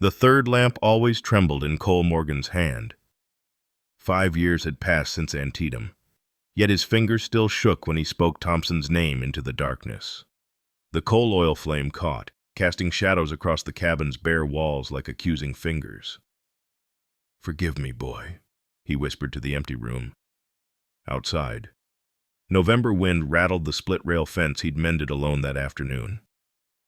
The third lamp always trembled in Cole Morgan's hand. 5 years had passed since Antietam, yet his fingers still shook when he spoke Thompson's name into the darkness. The coal oil flame caught, casting shadows across the cabin's bare walls like accusing fingers. "Forgive me, boy," he whispered to the empty room. Outside, November wind rattled the split-rail fence he'd mended alone that afternoon.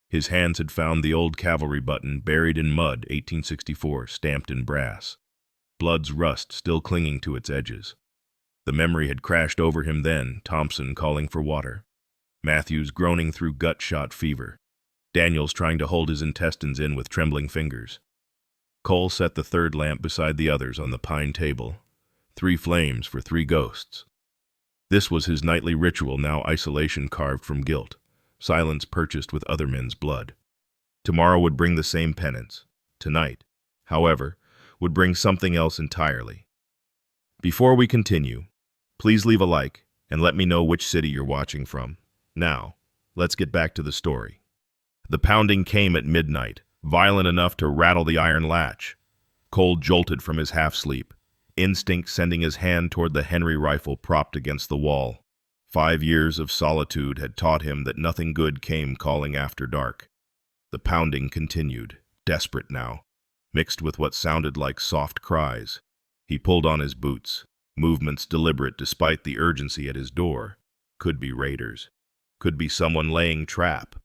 His hands had found the old cavalry button buried in mud, 1864, stamped in brass, blood's rust still clinging to its edges. The memory had crashed over him then, Thompson calling for water, Matthews groaning through gut-shot fever, Daniels trying to hold his intestines in with trembling fingers. Cole set the third lamp beside the others on the pine table. 3 flames for 3 ghosts. This was his nightly ritual, now isolation carved from guilt, silence purchased with other men's blood. Tomorrow would bring the same penance. Tonight, however, would bring something else entirely. Before we continue, please leave a like and let me know which city you're watching from. Now, let's get back to the story. The pounding came at midnight, violent enough to rattle the iron latch. Cole jolted from his half-sleep, instinct sending his hand toward the Henry rifle propped against the wall. 5 years of solitude had taught him that nothing good came calling after dark. The pounding continued, desperate now, mixed with what sounded like soft cries. He pulled on his boots, movements deliberate despite the urgency at his door. Could be raiders. Could be someone laying trap.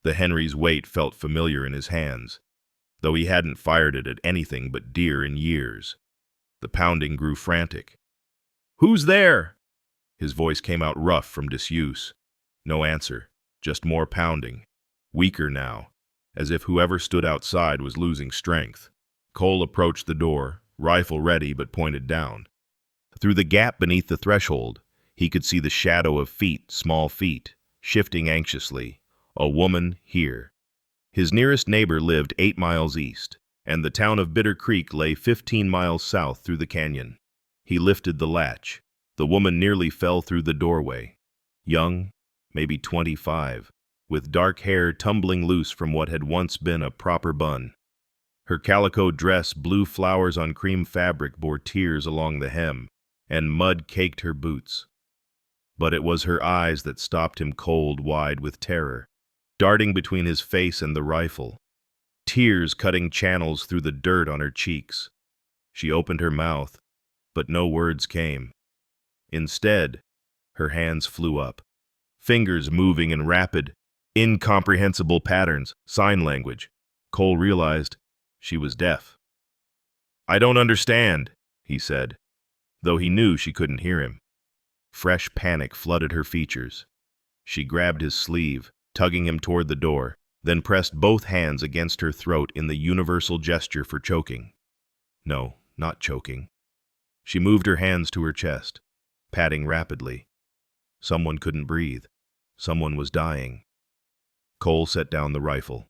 The Henry's weight felt familiar in his hands, though he hadn't fired it at anything but deer in years. The pounding grew frantic. "Who's there?" His voice came out rough from disuse. No answer, just more pounding. Weaker now, as if whoever stood outside was losing strength. Cole approached the door, rifle ready but pointed down. Through the gap beneath the threshold, he could see the shadow of feet, small feet, shifting anxiously. A woman here. His nearest neighbor lived 8 miles east, and the town of Bitter Creek lay 15 miles south through the canyon. He lifted the latch. The woman nearly fell through the doorway. Young, maybe 25, with dark hair tumbling loose from what had once been a proper bun. Her calico dress, blue flowers on cream fabric, bore tears along the hem, and mud caked her boots. But it was her eyes that stopped him cold wide with terror, darting between his face and the rifle, tears cutting channels through the dirt on her cheeks. She opened her mouth, but no words came. Instead, her hands flew up, fingers moving in rapid, incomprehensible patterns, sign language. Cole realized she was deaf. "I don't understand," he said, though he knew she couldn't hear him. Fresh panic flooded her features. She grabbed his sleeve, tugging him toward the door, then pressed both hands against her throat in the universal gesture for choking. No, not choking. She moved her hands to her chest, patting rapidly. Someone couldn't breathe. Someone was dying. Cole set down the rifle.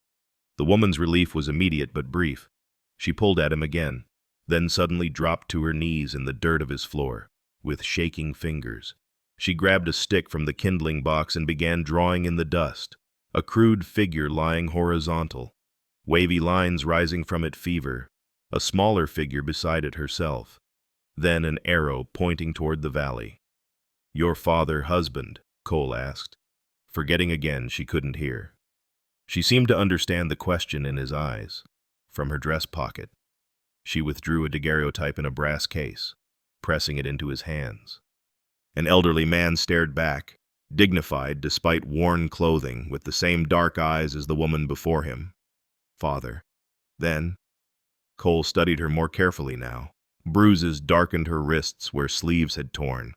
The woman's relief was immediate but brief. She pulled at him again, then suddenly dropped to her knees in the dirt of his floor. With shaking fingers, she grabbed a stick from the kindling box and began drawing in the dust, a crude figure lying horizontal, wavy lines rising from it fever, a smaller figure beside it herself, then an arrow pointing toward the valley. "Your father, husband?" Cole asked, forgetting again she couldn't hear. She seemed to understand the question in his eyes. From her dress pocket, she withdrew a daguerreotype in a brass case, pressing it into his hands. An elderly man stared back, dignified despite worn clothing, with the same dark eyes as the woman before him. Father. Then, Cole studied her more carefully now. Bruises darkened her wrists where sleeves had torn.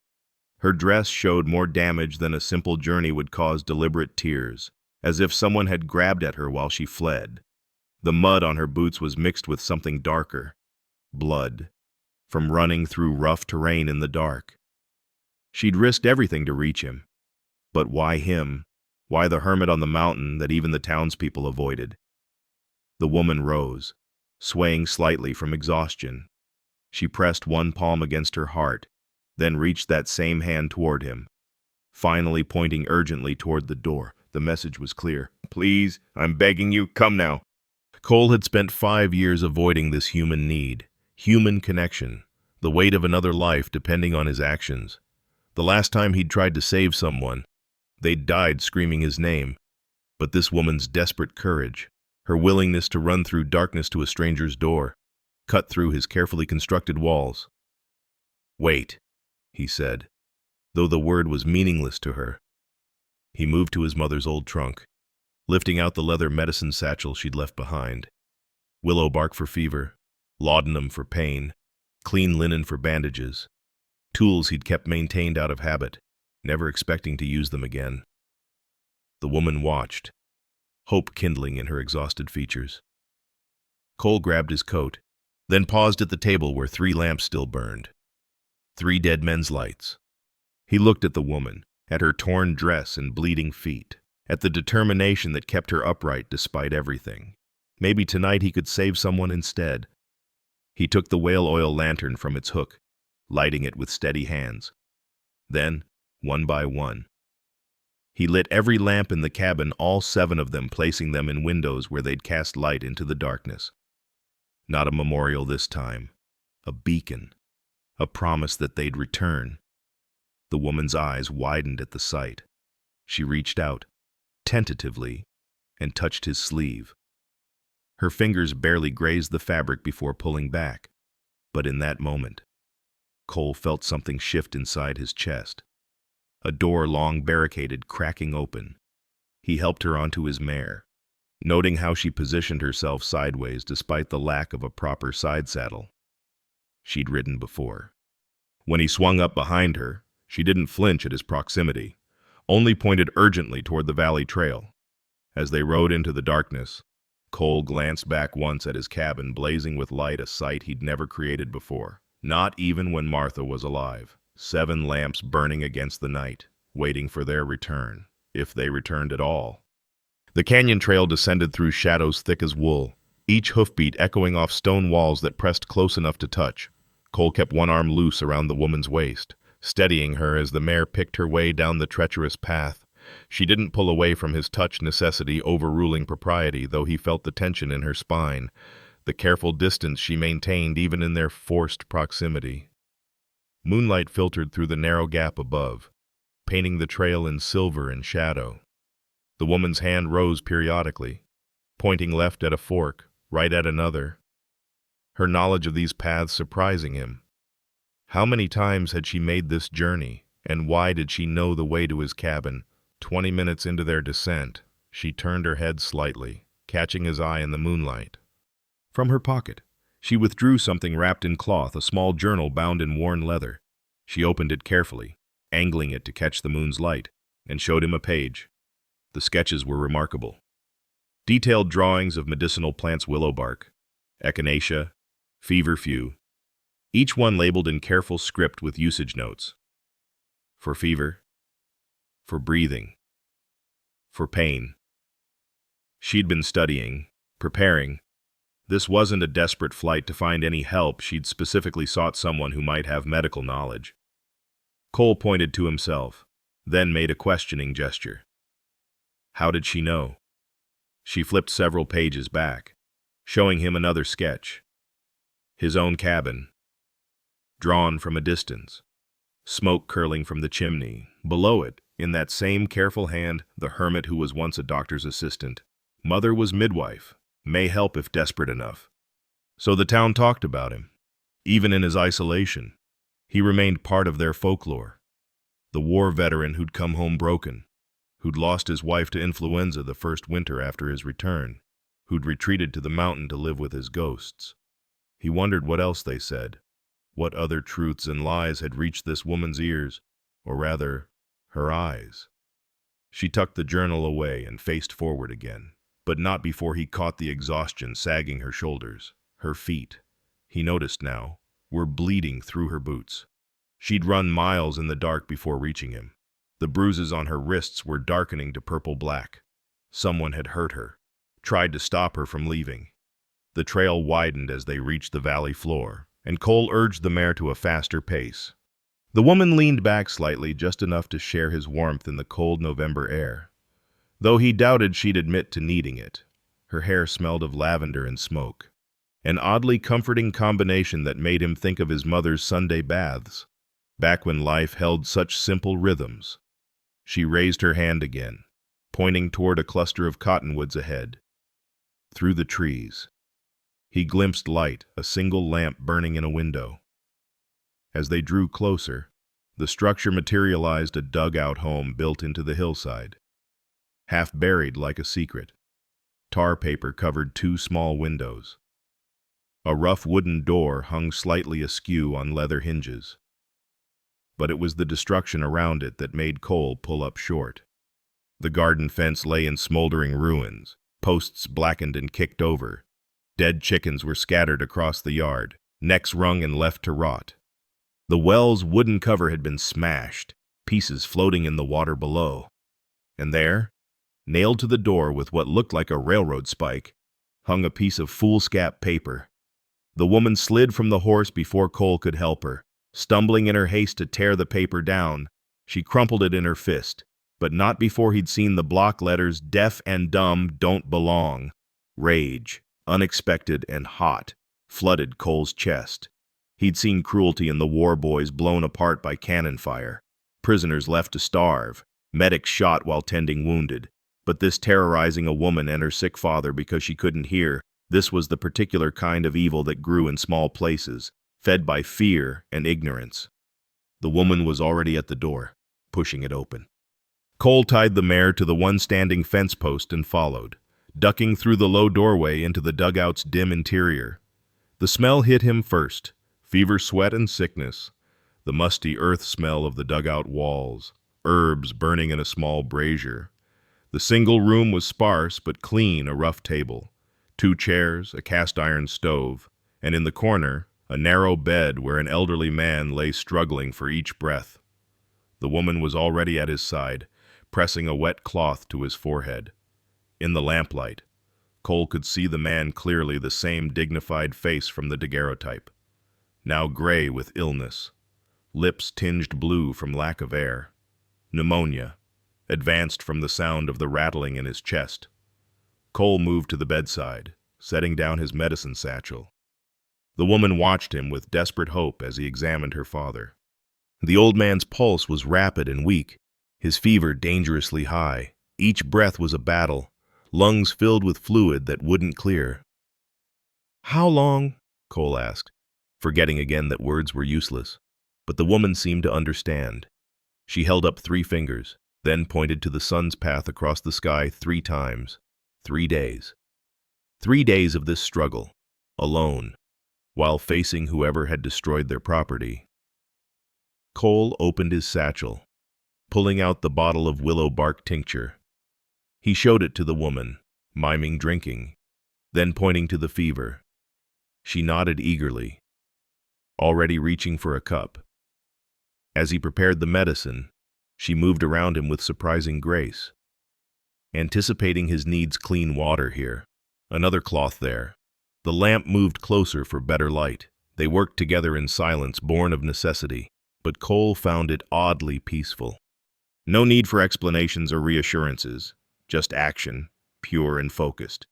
Her dress showed more damage than a simple journey would cause deliberate tears, as if someone had grabbed at her while she fled. The mud on her boots was mixed with something darker. Blood. From running through rough terrain in the dark. She'd risked everything to reach him. But why him? Why the hermit on the mountain that even the townspeople avoided? The woman rose, swaying slightly from exhaustion. She pressed one palm against her heart, then reached that same hand toward him, finally pointing urgently toward the door. The message was clear. "Please, I'm begging you, come now. Cole had spent 5 years avoiding this human need, human connection, the weight of another life depending on his actions. The last time he'd tried to save someone, they'd died screaming his name. But this woman's desperate courage, her willingness to run through darkness to a stranger's door, cut through his carefully constructed walls. "Wait," he said, though the word was meaningless to her. He moved to his mother's old trunk, lifting out the leather medicine satchel she'd left behind. Willow bark for fever, laudanum for pain, clean linen for bandages, tools he'd kept maintained out of habit, never expecting to use them again. The woman watched, hope kindling in her exhausted features. Cole grabbed his coat, then paused at the table where 3 lamps still burned. 3 dead men's lights. He looked at the woman, at her torn dress and bleeding feet, at the determination that kept her upright despite everything. Maybe tonight he could save someone instead. He took the whale oil lantern from its hook, lighting it with steady hands. Then, one by one, he lit every lamp in the cabin, all 7 of them, placing them in windows where they'd cast light into the darkness. Not a memorial this time, a beacon, a promise that they'd return. The woman's eyes widened at the sight. She reached out, tentatively, and touched his sleeve. Her fingers barely grazed the fabric before pulling back. But in that moment, Cole felt something shift inside his chest. A door long barricaded cracking open. He helped her onto his mare, noting how she positioned herself sideways despite the lack of a proper side saddle. She'd ridden before. When he swung up behind her, she didn't flinch at his proximity, only pointed urgently toward the valley trail. As they rode into the darkness, Cole glanced back once at his cabin blazing with light, a sight he'd never created before, not even when Martha was alive. 7 lamps burning against the night, waiting for their return, if they returned at all. The canyon trail descended through shadows thick as wool, each hoofbeat echoing off stone walls that pressed close enough to touch. Cole kept one arm loose around the woman's waist, steadying her as the mare picked her way down the treacherous path. She didn't pull away from his touch, necessity overruling propriety, though he felt the tension in her spine, the careful distance she maintained even in their forced proximity. Moonlight filtered through the narrow gap above, painting the trail in silver and shadow. The woman's hand rose periodically, pointing left at a fork, right at another, her knowledge of these paths surprising him. How many times had she made this journey, and why did she know the way to his cabin? 20 minutes into their descent, she turned her head slightly, catching his eye in the moonlight. From her pocket, she withdrew something wrapped in cloth, a small journal bound in worn leather. She opened it carefully, angling it to catch the moon's light, and showed him a page. The sketches were remarkable. Detailed drawings of medicinal plants, willow bark, echinacea, feverfew, each one labeled in careful script with usage notes. For fever, for breathing, for pain. She'd been studying, preparing. This wasn't a desperate flight to find any help. She'd specifically sought someone who might have medical knowledge. Cole pointed to himself, then made a questioning gesture. How did she know? She flipped several pages back, showing him another sketch. His own cabin, drawn from a distance, smoke curling from the chimney. Below it, in that same careful hand, the hermit who was once a doctor's assistant. Mother was midwife, may help if desperate enough. So the town talked about him. Even in his isolation, he remained part of their folklore. The war veteran who'd come home broken, who'd lost his wife to influenza the first winter after his return, who'd retreated to the mountain to live with his ghosts. He wondered what else they said, what other truths and lies had reached this woman's ears, or rather, her eyes. She tucked the journal away and faced forward again, but not before he caught the exhaustion sagging her shoulders. Her feet, he noticed now, were bleeding through her boots. She'd run miles in the dark before reaching him. The bruises on her wrists were darkening to purple-black. Someone had hurt her, tried to stop her from leaving. The trail widened as they reached the valley floor, and Cole urged the mare to a faster pace. The woman leaned back slightly, just enough to share his warmth in the cold November air, though he doubted she'd admit to needing it. Her hair smelled of lavender and smoke, an oddly comforting combination that made him think of his mother's Sunday baths, back when life held such simple rhythms. She raised her hand again, pointing toward a cluster of cottonwoods ahead. Through the trees, he glimpsed light, a single lamp burning in a window. As they drew closer, the structure materialized a dugout home built into the hillside, half buried like a secret. Tar paper covered two small windows. A rough wooden door hung slightly askew on leather hinges. But it was the destruction around it that made Cole pull up short. The garden fence lay in smoldering ruins, posts blackened and kicked over. Dead chickens were scattered across the yard, necks wrung and left to rot. The well's wooden cover had been smashed, pieces floating in the water below. And there, nailed to the door with what looked like a railroad spike, hung a piece of foolscap paper. The woman slid from the horse before Cole could help her. Stumbling in her haste to tear the paper down, she crumpled it in her fist, but not before he'd seen the block letters "Deaf and dumb don't belong." Rage, unexpected and hot, flooded Cole's chest. He'd seen cruelty in the war boys blown apart by cannon fire, prisoners left to starve, medics shot while tending wounded. But this terrorizing a woman and her sick father because she couldn't hear, this was the particular kind of evil that grew in small places, fed by fear and ignorance. The woman was already at the door, pushing it open. Cole tied the mare to the one standing fence post and followed, ducking through the low doorway into the dugout's dim interior. The smell hit him first, fever, sweat, and sickness. The musty earth smell of the dugout walls, herbs burning in a small brazier. The single room was sparse but clean, a rough table, 2 chairs, a cast-iron stove, and in the corner, a narrow bed where an elderly man lay struggling for each breath. The woman was already at his side, pressing a wet cloth to his forehead. In the lamplight, Cole could see the man clearly, the same dignified face from the daguerreotype, now gray with illness, lips tinged blue from lack of air, pneumonia, advanced from the sound of the rattling in his chest. Cole moved to the bedside, setting down his medicine satchel. The woman watched him with desperate hope as he examined her father. The old man's pulse was rapid and weak, his fever dangerously high. Each breath was a battle, lungs filled with fluid that wouldn't clear. "How long?" Cole asked, forgetting again that words were useless. But the woman seemed to understand. She held up 3 fingers, then pointed to the sun's path across the sky 3 times. 3 days. 3 days of this struggle, alone, while facing whoever had destroyed their property. Cole opened his satchel, pulling out the bottle of willow bark tincture. He showed it to the woman, miming drinking, then pointing to the fever. She nodded eagerly, already reaching for a cup. As he prepared the medicine, she moved around him with surprising grace, anticipating his needs. Clean water here, another cloth there. The lamp moved closer for better light. They worked together in silence born of necessity, but Cole found it oddly peaceful. No need for explanations or reassurances, just action, pure and focused.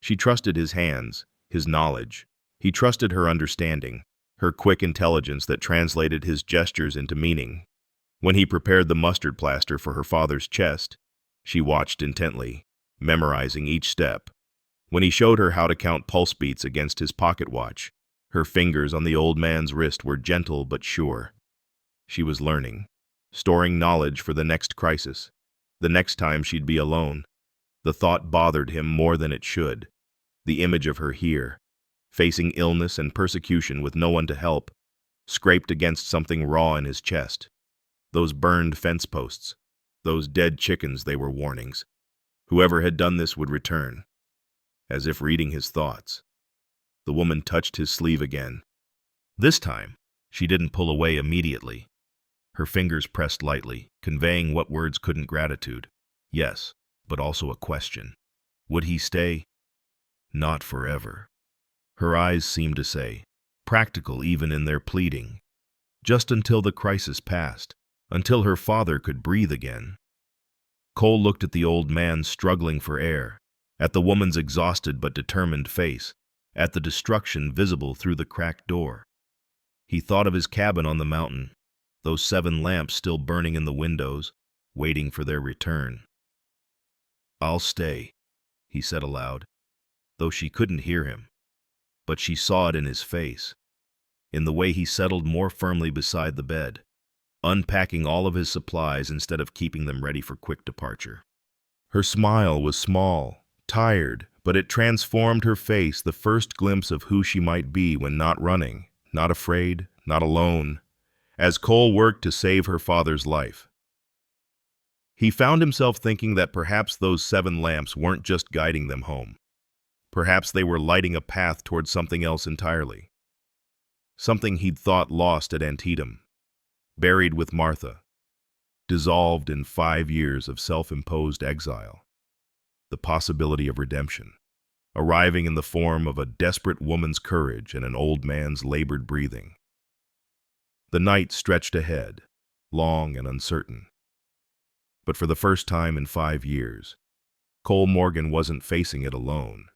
She trusted his hands, his knowledge. He trusted her understanding, her quick intelligence that translated his gestures into meaning. When he prepared the mustard plaster for her father's chest, she watched intently, memorizing each step. When he showed her how to count pulse beats against his pocket watch, her fingers on the old man's wrist were gentle but sure. She was learning, storing knowledge for the next crisis, the next time she'd be alone. The thought bothered him more than it should. The image of her here, facing illness and persecution with no one to help, scraped against something raw in his chest. Those burned fence posts, those dead chickens, they were warnings. Whoever had done this would return. As if reading his thoughts, the woman touched his sleeve again. This time, she didn't pull away immediately. Her fingers pressed lightly, conveying what words couldn't: gratitude. Yes, but also a question. Would he stay? Not forever. Her eyes seemed to say, practical even in their pleading. Just until the crisis passed, until her father could breathe again. Cole looked at the old man struggling for air, at the woman's exhausted but determined face, at the destruction visible through the cracked door. He thought of his cabin on the mountain, those 7 lamps still burning in the windows, waiting for their return. "I'll stay," he said aloud, though she couldn't hear him. But she saw it in his face, in the way he settled more firmly beside the bed, unpacking all of his supplies instead of keeping them ready for quick departure. Her smile was small, tired, but it transformed her face, the first glimpse of who she might be when not running, not afraid, not alone, as Cole worked to save her father's life. He found himself thinking that perhaps those 7 lamps weren't just guiding them home. Perhaps they were lighting a path towards something else entirely. Something he'd thought lost at Antietam, buried with Martha, dissolved in 5 years of self-imposed exile. The possibility of redemption, arriving in the form of a desperate woman's courage and an old man's labored breathing. The night stretched ahead, long and uncertain. But for the first time in 5 years, Cole Morgan wasn't facing it alone.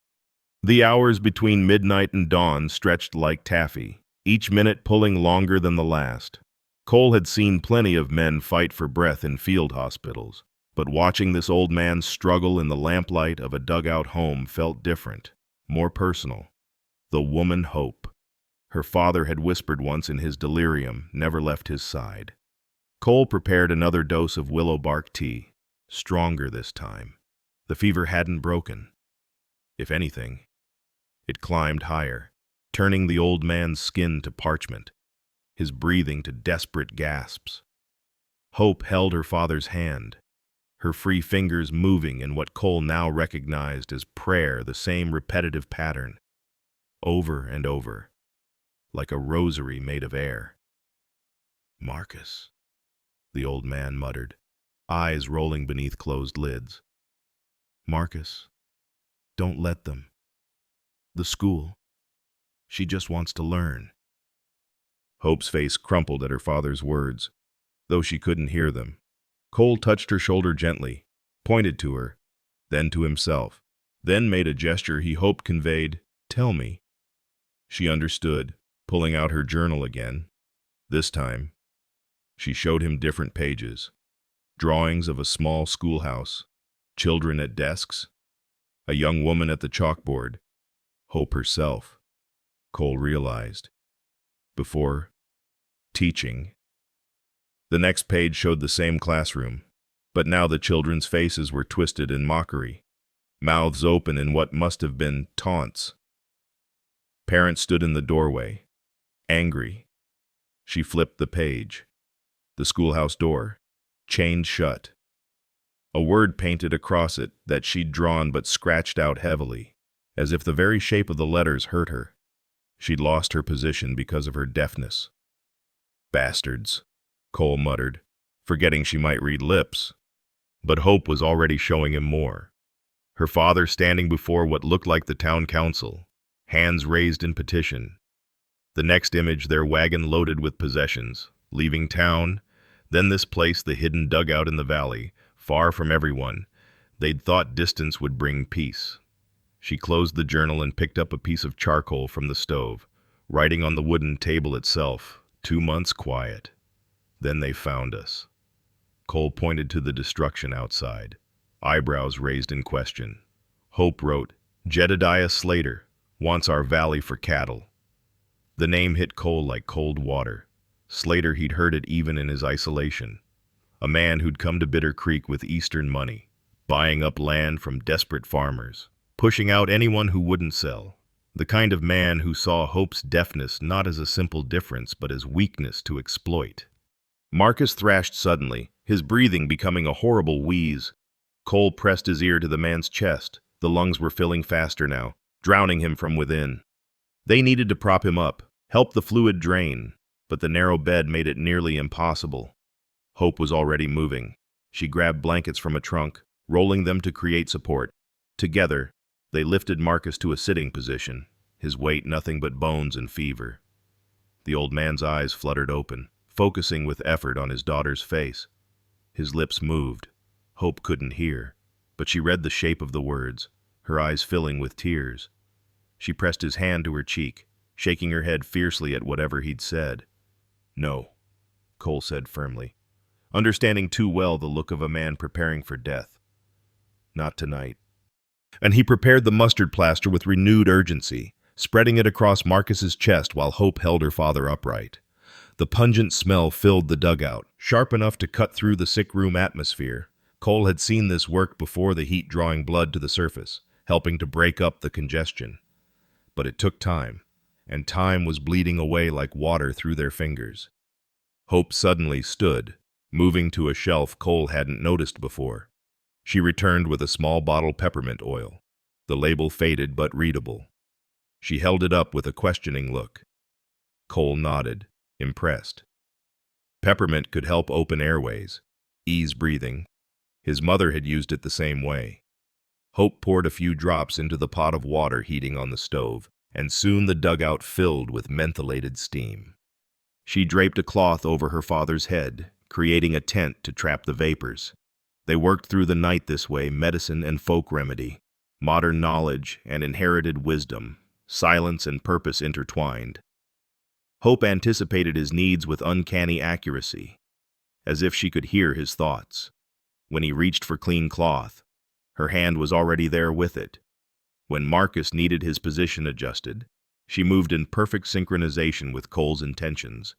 The hours between midnight and dawn stretched like taffy, each minute pulling longer than the last. Cole had seen plenty of men fight for breath in field hospitals, but watching this old man struggle in the lamplight of a dugout home felt different, more personal. The woman Hope, her father had whispered once in his delirium, never left his side. Cole prepared another dose of willow bark tea, stronger this time. The fever hadn't broken. If anything, it climbed higher, turning the old man's skin to parchment, his breathing to desperate gasps. Hope held her father's hand, her free fingers moving in what Cole now recognized as prayer, the same repetitive pattern, over and over, like a rosary made of air. "Marcus," the old man muttered, eyes rolling beneath closed lids. "Marcus, don't let them. The school. She just wants to learn." Hope's face crumpled at her father's words, though she couldn't hear them. Cole touched her shoulder gently, pointed to her, then to himself, then made a gesture he hoped conveyed, "Tell me." She understood, pulling out her journal again. This time, she showed him different pages, drawings of a small schoolhouse, children at desks, a young woman at the chalkboard, Hope herself, Cole realized, before teaching. The next page showed the same classroom, but now the children's faces were twisted in mockery, mouths open in what must have been taunts. Parents stood in the doorway, angry. She flipped the page. The schoolhouse door, chained shut. A word painted across it that she'd drawn but scratched out heavily, as if the very shape of the letters hurt her. She'd lost her position because of her deafness. "Bastards," Cole muttered, forgetting she might read lips. But Hope was already showing him more. Her father standing before what looked like the town council, hands raised in petition. The next image, their wagon loaded with possessions, leaving town, then this place, the hidden dugout in the valley, far from everyone. They'd thought distance would bring peace. She closed the journal and picked up a piece of charcoal from the stove, writing on the wooden table itself, 2 months quiet. Then they found us. Cole pointed to the destruction outside, eyebrows raised in question. Hope wrote, "Jedediah Slater wants our valley for cattle." The name hit Cole like cold water. Slater, he'd heard it even in his isolation. A man who'd come to Bitter Creek with Eastern money, buying up land from desperate farmers, pushing out anyone who wouldn't sell. The kind of man who saw Hope's deafness not as a simple difference but as weakness to exploit. Marcus thrashed suddenly, his breathing becoming a horrible wheeze. Cole pressed his ear to the man's chest. The lungs were filling faster now, drowning him from within. They needed to prop him up, help the fluid drain, but the narrow bed made it nearly impossible. Hope was already moving. She grabbed blankets from a trunk, rolling them to create support. Together, they lifted Marcus to a sitting position, his weight nothing but bones and fever. The old man's eyes fluttered open, focusing with effort on his daughter's face. His lips moved. Hope couldn't hear, but she read the shape of the words. her eyes filling with tears. She pressed his hand to her cheek, shaking her head fiercely at whatever he'd said. "No," Cole said firmly, understanding too well the look of a man preparing for death. "Not tonight." And he prepared the mustard plaster with renewed urgency, spreading it across Marcus's chest while Hope held her father upright. The pungent smell filled the dugout, sharp enough to cut through the sick room atmosphere. Cole had seen this work before, the heat drawing blood to the surface, helping to break up the congestion. But it took time, and time was bleeding away like water through their fingers. Hope suddenly stood, moving to a shelf Cole hadn't noticed before. She returned with a small bottle of peppermint oil, the label faded but readable. She held it up with a questioning look. Cole nodded, impressed. Peppermint could help open airways, ease breathing. His mother had used it the same way. Hope poured a few drops into the pot of water heating on the stove, and soon the dugout filled with mentholated steam. She draped a cloth over her father's head, creating a tent to trap the vapors. They worked through the night this way, medicine and folk remedy, modern knowledge and inherited wisdom, silence and purpose intertwined. Hope anticipated his needs with uncanny accuracy, as if she could hear his thoughts. When he reached for clean cloth, her hand was already there with it. When Marcus needed his position adjusted, she moved in perfect synchronization with Cole's intentions.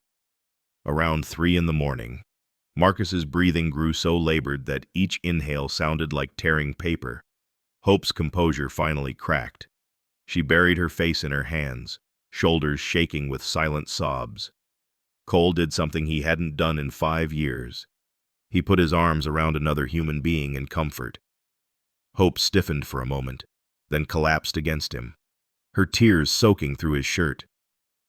Around 3 a.m, Marcus's breathing grew so labored that each inhale sounded like tearing paper. Hope's composure finally cracked. She buried her face in her hands, shoulders shaking with silent sobs. Cole did something he hadn't done in 5 years. He put his arms around another human being in comfort. Hope stiffened for a moment, then collapsed against him, her tears soaking through his shirt.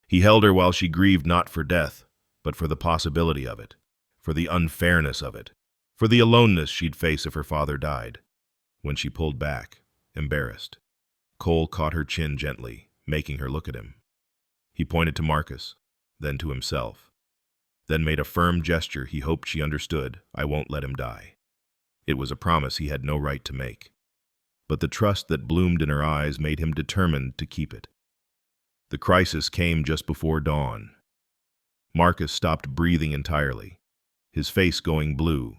He held her while she grieved not for death, but for the possibility of it, for the unfairness of it, for the aloneness she'd face if her father died. When she pulled back, embarrassed, Cole caught her chin gently, making her look at him. He pointed to Marcus, then to himself, then made a firm gesture he hoped she understood. "I won't let him die." It was a promise he had no right to make, but the trust that bloomed in her eyes made him determined to keep it. The crisis came just before dawn. Marcus stopped breathing entirely, his face going blue.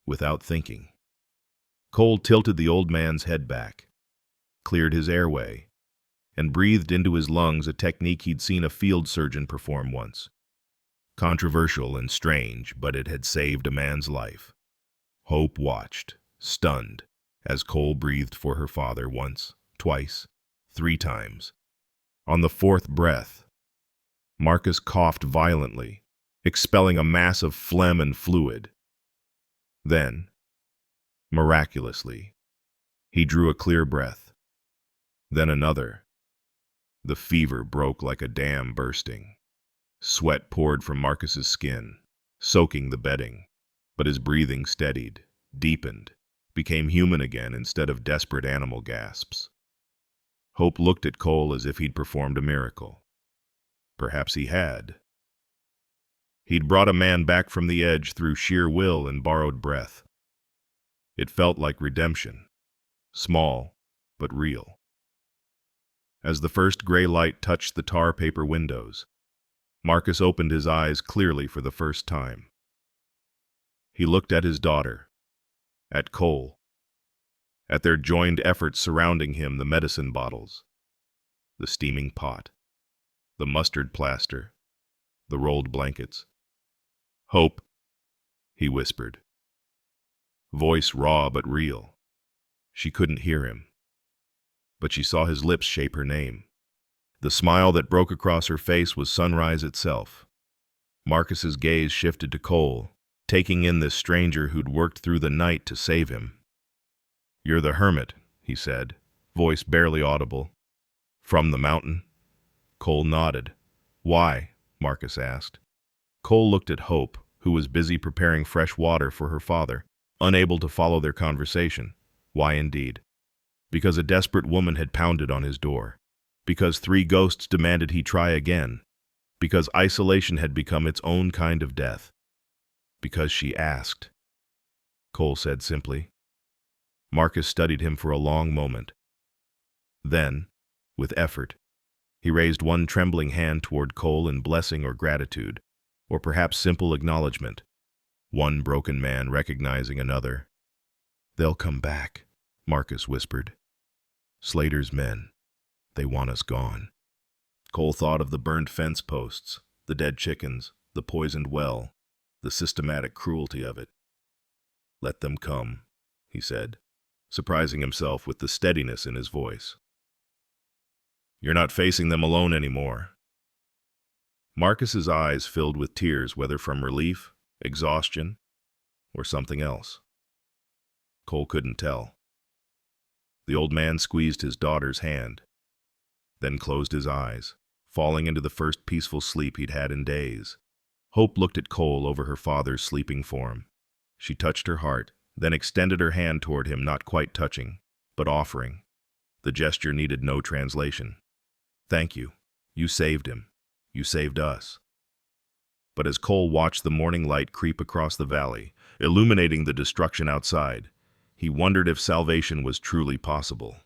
Without thinking, Cole tilted the old man's head back, cleared his airway, and breathed into his lungs a technique he'd seen a field surgeon perform once. Controversial and strange, but it had saved a man's life. Hope watched, stunned, as Cole breathed for her father once, twice, 3 times. On the 4th breath, Marcus coughed violently, expelling a mass of phlegm and fluid. Then, miraculously, he drew a clear breath. Then another. The fever broke like a dam bursting. Sweat poured from Marcus's skin, soaking the bedding, but his breathing steadied, deepened, became human again instead of desperate animal gasps. Hope looked at Cole as if he'd performed a miracle. Perhaps he had. He'd brought a man back from the edge through sheer will and borrowed breath. It felt like redemption, small but real. As the first gray light touched the tar paper windows, Marcus opened his eyes clearly for the first time. He looked at his daughter, at Cole, at their joined efforts surrounding him, the medicine bottles, the steaming pot, the mustard plaster, the rolled blankets. "Hope," he whispered, voice raw but real. She couldn't hear him, but she saw his lips shape her name. The smile that broke across her face was sunrise itself. Marcus's gaze shifted to Cole, taking in this stranger who'd worked through the night to save him. "You're the hermit," he said, voice barely audible. "From the mountain?" Cole nodded. "Why?" Marcus asked. Cole looked at Hope, who was busy preparing fresh water for her father, unable to follow their conversation. Why indeed? Because a desperate woman had pounded on his door. Because 3 ghosts demanded he try again. Because isolation had become its own kind of death. Because she asked. Cole said simply, Marcus studied him for a long moment. Then, with effort, he raised one trembling hand toward Cole in blessing or gratitude, or perhaps simple acknowledgement. One broken man recognizing another. "They'll come back," Marcus whispered. "Slater's men. They want us gone." Cole thought of the burned fence posts, the dead chickens, the poisoned well, the systematic cruelty of it. "Let them come," he said, surprising himself with the steadiness in his voice. "You're not facing them alone anymore." Marcus's eyes filled with tears, whether from relief, exhaustion, or something else. Cole couldn't tell. The old man squeezed his daughter's hand, then closed his eyes, falling into the first peaceful sleep he'd had in days. Hope looked at Cole over her father's sleeping form. She touched her heart, then extended her hand toward him, not quite touching, but offering. The gesture needed no translation. "Thank you. You saved him. You saved us." But as Cole watched the morning light creep across the valley, illuminating the destruction outside, he wondered if salvation was truly possible,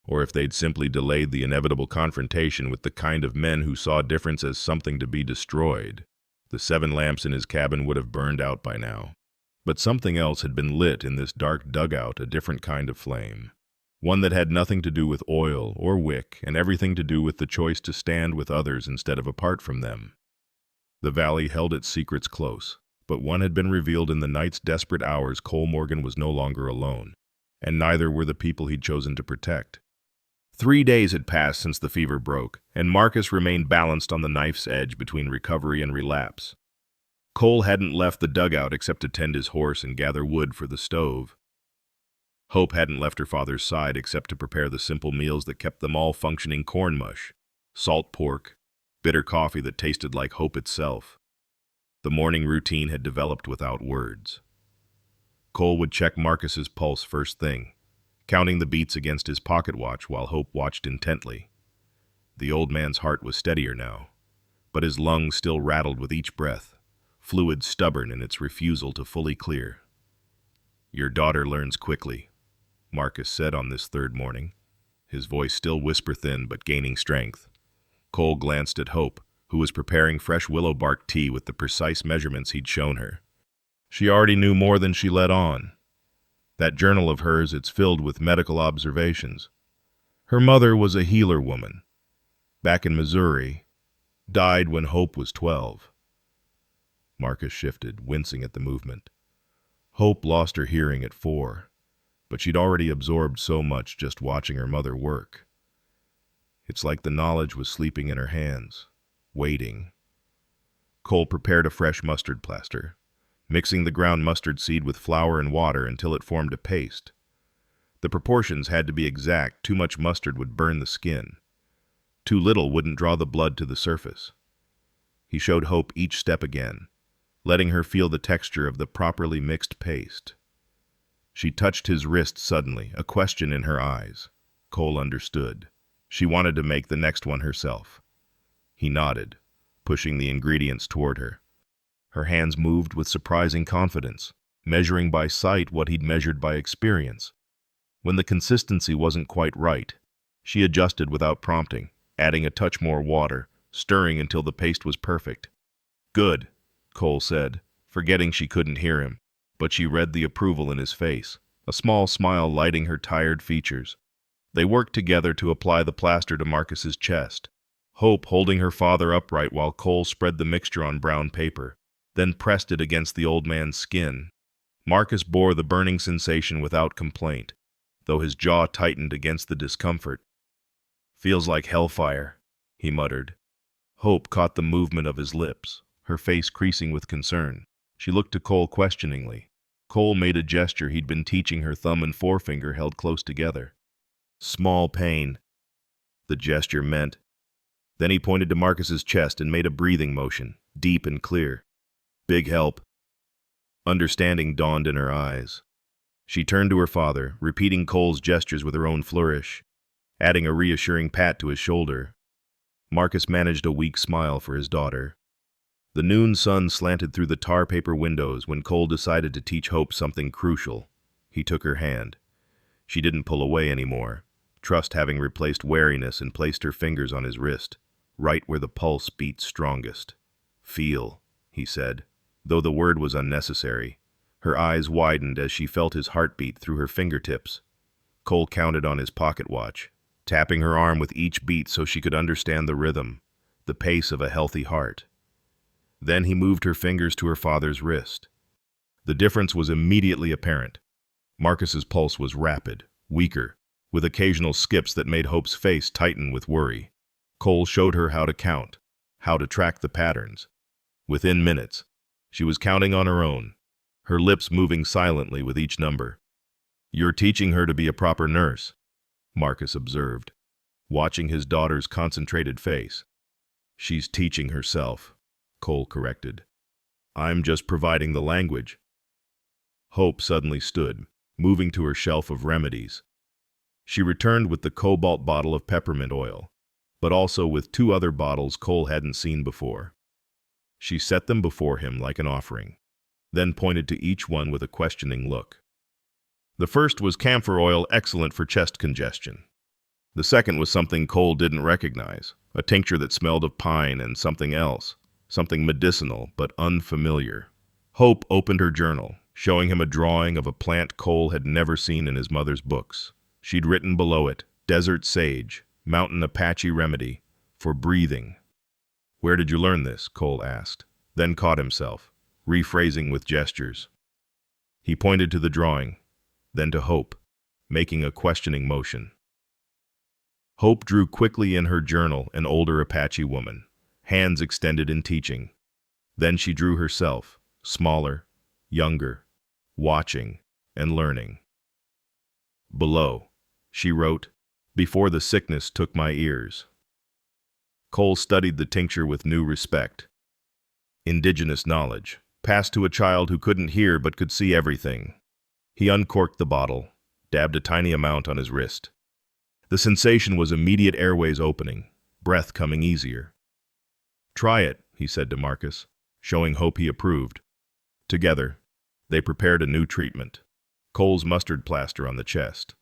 or if they'd simply delayed the inevitable confrontation with the kind of men who saw difference as something to be destroyed. The 7 lamps in his cabin would have burned out by now. But something else had been lit in this dark dugout, a different kind of flame. One that had nothing to do with oil or wick, and everything to do with the choice to stand with others instead of apart from them. The valley held its secrets close, but one had been revealed in the night's desperate hours. Cole Morgan was no longer alone, and neither were the people he'd chosen to protect. 3 days had passed since the fever broke, and Marcus remained balanced on the knife's edge between recovery and relapse. Cole hadn't left the dugout except to tend his horse and gather wood for the stove. Hope hadn't left her father's side except to prepare the simple meals that kept them all functioning: corn mush, salt pork, bitter coffee that tasted like hope itself. The morning routine had developed without words. Cole would check Marcus's pulse first thing, counting the beats against his pocket watch while Hope watched intently. The old man's heart was steadier now, but his lungs still rattled with each breath, fluid stubborn in its refusal to fully clear. "Your daughter learns quickly," Marcus said on this 3rd morning, his voice still whisper-thin but gaining strength. Cole glanced at Hope, who was preparing fresh willow bark tea with the precise measurements he'd shown her. She already knew more than she let on. That journal of hers, it's filled with medical observations. Her mother was a healer woman. Back in Missouri, died when Hope was 12. Marcus shifted, wincing at the movement. Hope lost her hearing at 4, but she'd already absorbed so much just watching her mother work. It's like the knowledge was sleeping in her hands, waiting. Cole prepared a fresh mustard plaster, mixing the ground mustard seed with flour and water until it formed a paste. The proportions had to be exact. Too much mustard would burn the skin. Too little wouldn't draw the blood to the surface. He showed Hope each step again, letting her feel the texture of the properly mixed paste. She touched his wrist suddenly, a question in her eyes. Cole understood. She wanted to make the next one herself. He nodded, pushing the ingredients toward her. Her hands moved with surprising confidence, measuring by sight what he'd measured by experience. When the consistency wasn't quite right, she adjusted without prompting, adding a touch more water, stirring until the paste was perfect. "Good," Cole said, forgetting she couldn't hear him, but she read the approval in his face, a small smile lighting her tired features. They worked together to apply the plaster to Marcus's chest, Hope holding her father upright while Cole spread the mixture on brown paper, then pressed it against the old man's skin. Marcus bore the burning sensation without complaint, though his jaw tightened against the discomfort. "Feels like hellfire," he muttered. Hope caught the movement of his lips, her face creasing with concern. She looked to Cole questioningly. Cole made a gesture he'd been teaching her, thumb and forefinger held close together. "Small pain," the gesture meant. Then he pointed to Marcus's chest and made a breathing motion, deep and clear. "Big help." Understanding dawned in her eyes. She turned to her father, repeating Cole's gestures with her own flourish, adding a reassuring pat to his shoulder. Marcus managed a weak smile for his daughter. The noon sun slanted through the tar paper windows when Cole decided to teach Hope something crucial. He took her hand. She didn't pull away anymore, trust having replaced wariness, and placed her fingers on his wrist, right where the pulse beat strongest. "Feel," he said, though the word was unnecessary. Her eyes widened as she felt his heartbeat through her fingertips. Cole counted on his pocket watch, tapping her arm with each beat so she could understand the rhythm, the pace of a healthy heart. Then he moved her fingers to her father's wrist. The difference was immediately apparent. Marcus's pulse was rapid, weaker, with occasional skips that made Hope's face tighten with worry. Cole showed her how to count, how to track the patterns. Within minutes, she was counting on her own, her lips moving silently with each number. "You're teaching her to be a proper nurse," Marcus observed, watching his daughter's concentrated face. "She's teaching herself," Cole corrected. "I'm just providing the language." Hope suddenly stood, moving to her shelf of remedies. She returned with the cobalt bottle of peppermint oil, but also with 2 other bottles Cole hadn't seen before. She set them before him like an offering, then pointed to each one with a questioning look. The first was camphor oil, excellent for chest congestion. The second was something Cole didn't recognize, a tincture that smelled of pine and something else, something medicinal but unfamiliar. Hope opened her journal, showing him a drawing of a plant Cole had never seen in his mother's books. She'd written below it, "Desert sage, mountain Apache remedy, for breathing." "Where did you learn this?" Cole asked, then caught himself, rephrasing with gestures. He pointed to the drawing, then to Hope, making a questioning motion. Hope drew quickly in her journal an older Apache woman, hands extended in teaching. Then she drew herself, smaller, younger, watching and learning. Below, she wrote, "Before the sickness took my ears." Cole studied the tincture with new respect. Indigenous knowledge, passed to a child who couldn't hear but could see everything. He uncorked the bottle, dabbed a tiny amount on his wrist. The sensation was immediate airways opening, breath coming easier. "Try it," he said to Marcus, showing Hope he approved. Together, they prepared a new treatment. Cole's mustard plaster on the chest,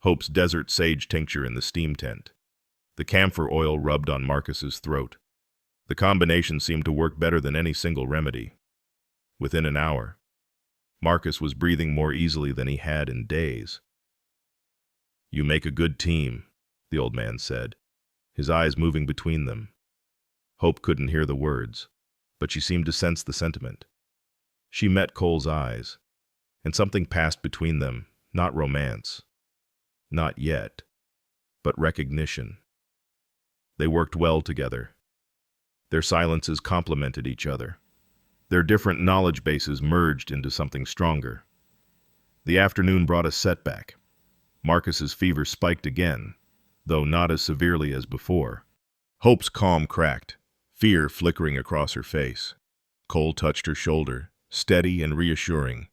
Hope's desert sage tincture in the steam tent, the camphor oil rubbed on Marcus's throat. The combination seemed to work better than any single remedy. Within an hour, Marcus was breathing more easily than he had in days. "You make a good team," the old man said, his eyes moving between them. Hope couldn't hear the words, but she seemed to sense the sentiment. She met Cole's eyes, and something passed between them, not romance, not yet, but recognition. They worked well together. Their silences complemented each other. Their different knowledge bases merged into something stronger. The afternoon brought a setback. Marcus's fever spiked again, though not as severely as before. Hope's calm cracked, fear flickering across her face. Cole touched her shoulder, steady and reassuring,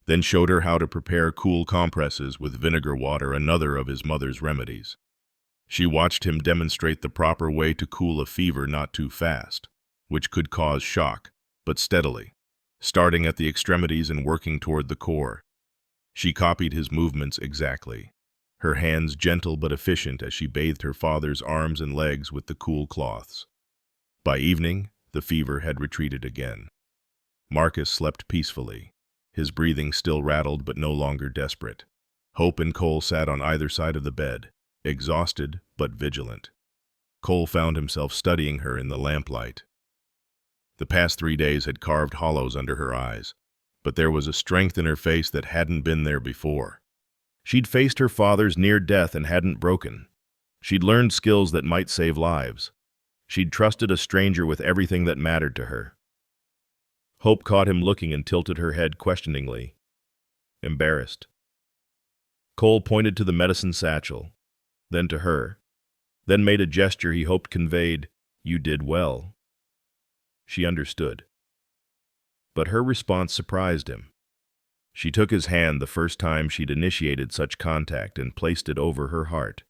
then showed her how to prepare cool compresses with vinegar water, another of his mother's remedies. She watched him demonstrate the proper way to cool a fever not too fast, which could cause shock, but steadily, starting at the extremities and working toward the core. She copied his movements exactly, her hands gentle but efficient as she bathed her father's arms and legs with the cool cloths. By evening, the fever had retreated again. Marcus slept peacefully, his breathing still rattled but no longer desperate. Hope and Cole sat on either side of the bed, exhausted but vigilant. Cole found himself studying her in the lamplight. The past 3 days had carved hollows under her eyes, but there was a strength in her face that hadn't been there before. She'd faced her father's near death and hadn't broken. She'd learned skills that might save lives. She'd trusted a stranger with everything that mattered to her. Hope caught him looking and tilted her head questioningly, embarrassed. Cole pointed to the medicine satchel, then to her, then made a gesture he hoped conveyed, "You did well." She understood. But her response surprised him. She took his hand the first time she'd initiated such contact and placed it over her heart.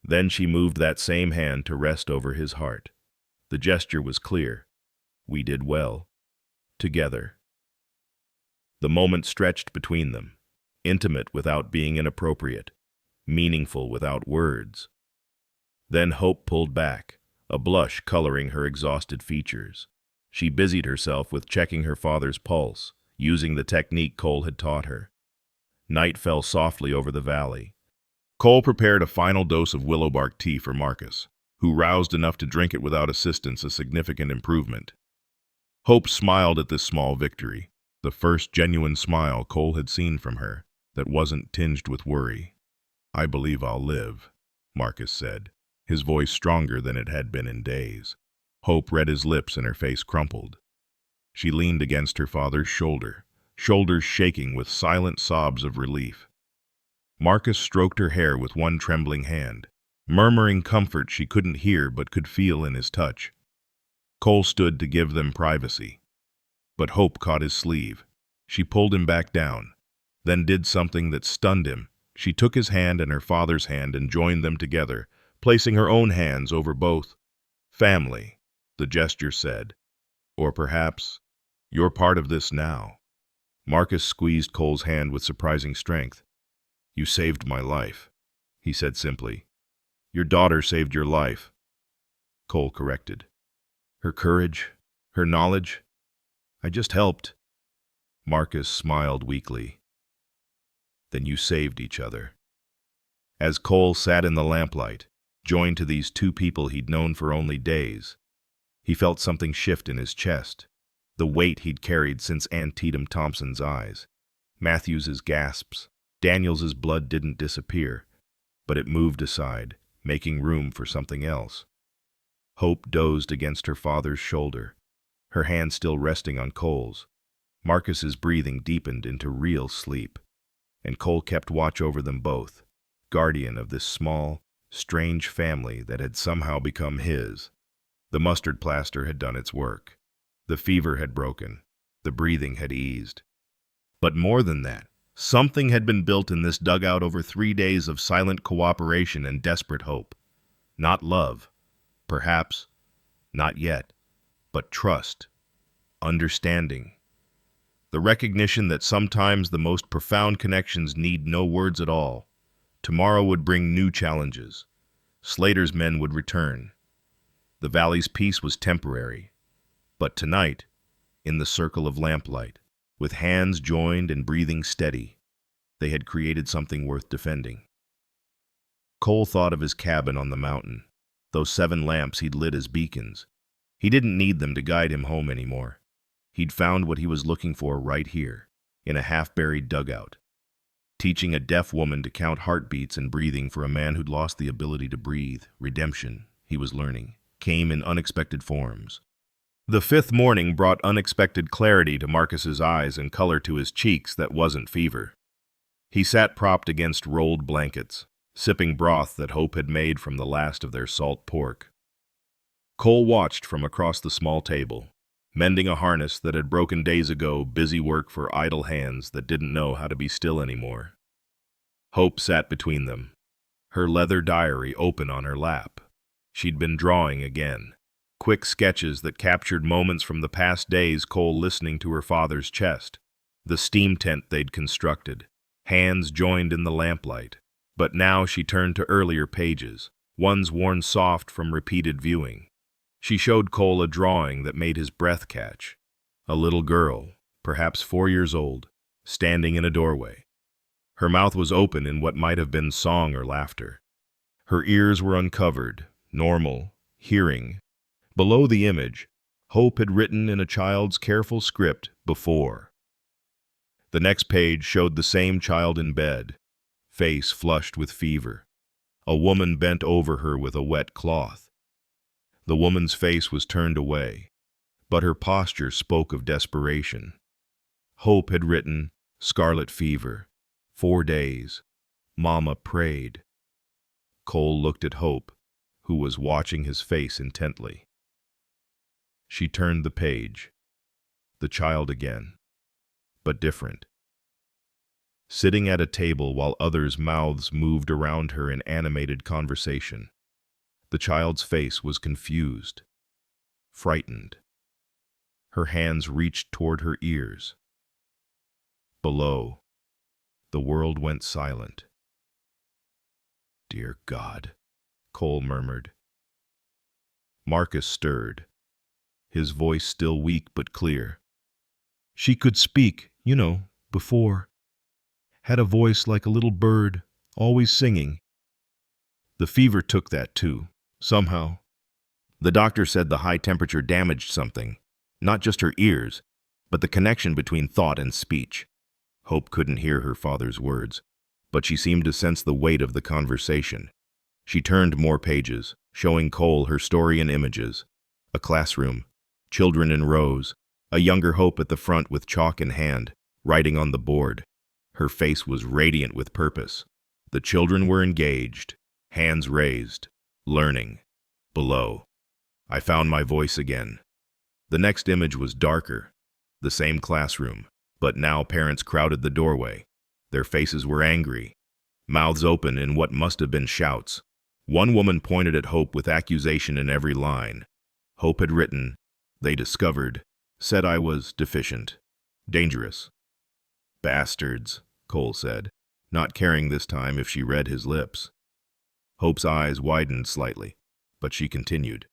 Then she moved that same hand to rest over his heart. The gesture was clear. We did well. Together. The moment stretched between them, intimate without being inappropriate. meaningful without words. Then Hope pulled back, a blush coloring her exhausted features. She busied herself with checking her father's pulse, using the technique Cole had taught her. Night fell softly over the valley. Cole prepared a final dose of willow bark tea for Marcus, who roused enough to drink it without assistance, a significant improvement. Hope smiled at this small victory, the first genuine smile Cole had seen from her that wasn't tinged with worry. "I believe I'll live," Marcus said, his voice stronger than it had been in days. Hope read his lips and her face crumpled. She leaned against her father's shoulder, shoulders shaking with silent sobs of relief. Marcus stroked her hair with one trembling hand, murmuring comfort she couldn't hear but could feel in his touch. Cole stood to give them privacy. But Hope caught his sleeve. She pulled him back down, then did something that stunned him. She took his hand and her father's hand and joined them together, placing her own hands over both. "Family," the gesture said. "Or perhaps, you're part of this now." Marcus squeezed Cole's hand with surprising strength. "You saved my life," he said simply. "Your daughter saved your life," Cole corrected. "Her courage, her knowledge, I just helped." Marcus smiled weakly. "Then you saved each other." As Cole sat in the lamplight, joined to these two people he'd known for only days, he felt something shift in his chest, the weight he'd carried since Antietam Thompson's eyes. Matthews's gasps, Daniels's blood didn't disappear, but it moved aside, making room for something else. Hope dozed against her father's shoulder, her hand still resting on Cole's. Marcus's breathing deepened into real sleep, and Cole kept watch over them both, guardian of this small, strange family that had somehow become his. The mustard plaster had done its work. The fever had broken. The breathing had eased. But more than that, something had been built in this dugout over 3 days of silent cooperation and desperate hope. Not love, perhaps, not yet, but trust, understanding. The recognition that sometimes the most profound connections need no words at all. Tomorrow would bring new challenges. Slater's men would return. The valley's peace was temporary. But tonight, in the circle of lamplight, with hands joined and breathing steady, they had created something worth defending. Cole thought of his cabin on the mountain, those 7 lamps he'd lit as beacons. He didn't need them to guide him home anymore. He'd found what he was looking for right here, in a half-buried dugout. Teaching a deaf woman to count heartbeats and breathing for a man who'd lost the ability to breathe, redemption, he was learning, came in unexpected forms. The 5th morning brought unexpected clarity to Marcus's eyes and color to his cheeks that wasn't fever. He sat propped against rolled blankets, sipping broth that Hope had made from the last of their salt pork. Cole watched from across the small table, mending a harness that had broken days ago, busy work for idle hands that didn't know how to be still anymore. Hope sat between them, her leather diary open on her lap. She'd been drawing again, quick sketches that captured moments from the past days, Cole listening to her father's chest, the steam tent they'd constructed, hands joined in the lamplight. But now she turned to earlier pages, ones worn soft from repeated viewing. She showed Cole a drawing that made his breath catch. A little girl, perhaps 4 years old, standing in a doorway. Her mouth was open in what might have been song or laughter. Her ears were uncovered, normal, hearing. Below the image, Hope had written in a child's careful script, "Before." The next page showed the same child in bed, face flushed with fever. A woman bent over her with a wet cloth. The woman's face was turned away, but her posture spoke of desperation. Hope had written, "Scarlet fever, 4 days. Mama prayed." Cole looked at Hope, who was watching his face intently. She turned the page. The child again, but different. Sitting at a table while others' mouths moved around her in animated conversation. The child's face was confused, frightened. Her hands reached toward her ears. Below, the world went silent. Dear God, Cole murmured. Marcus stirred, his voice still weak but clear. She could speak, before. Had a voice like a little bird, always singing. The fever took that too, somehow. The doctor said the high temperature damaged something, not just her ears, but the connection between thought and speech. Hope couldn't hear her father's words, but she seemed to sense the weight of the conversation. She turned more pages, showing Cole her story in images. A classroom, children in rows, a younger Hope at the front with chalk in hand, writing on the board. Her face was radiant with purpose. The children were engaged, hands raised, learning. Below, I found my voice again. The next image was darker, the same classroom, but now parents crowded the doorway. Their faces were angry, mouths open in what must have been shouts. One woman pointed at Hope with accusation in every line. Hope had written, "They discovered, said I was deficient, dangerous." "Bastards," Cole said, not caring this time if she read his lips. Hope's eyes widened slightly, but she continued.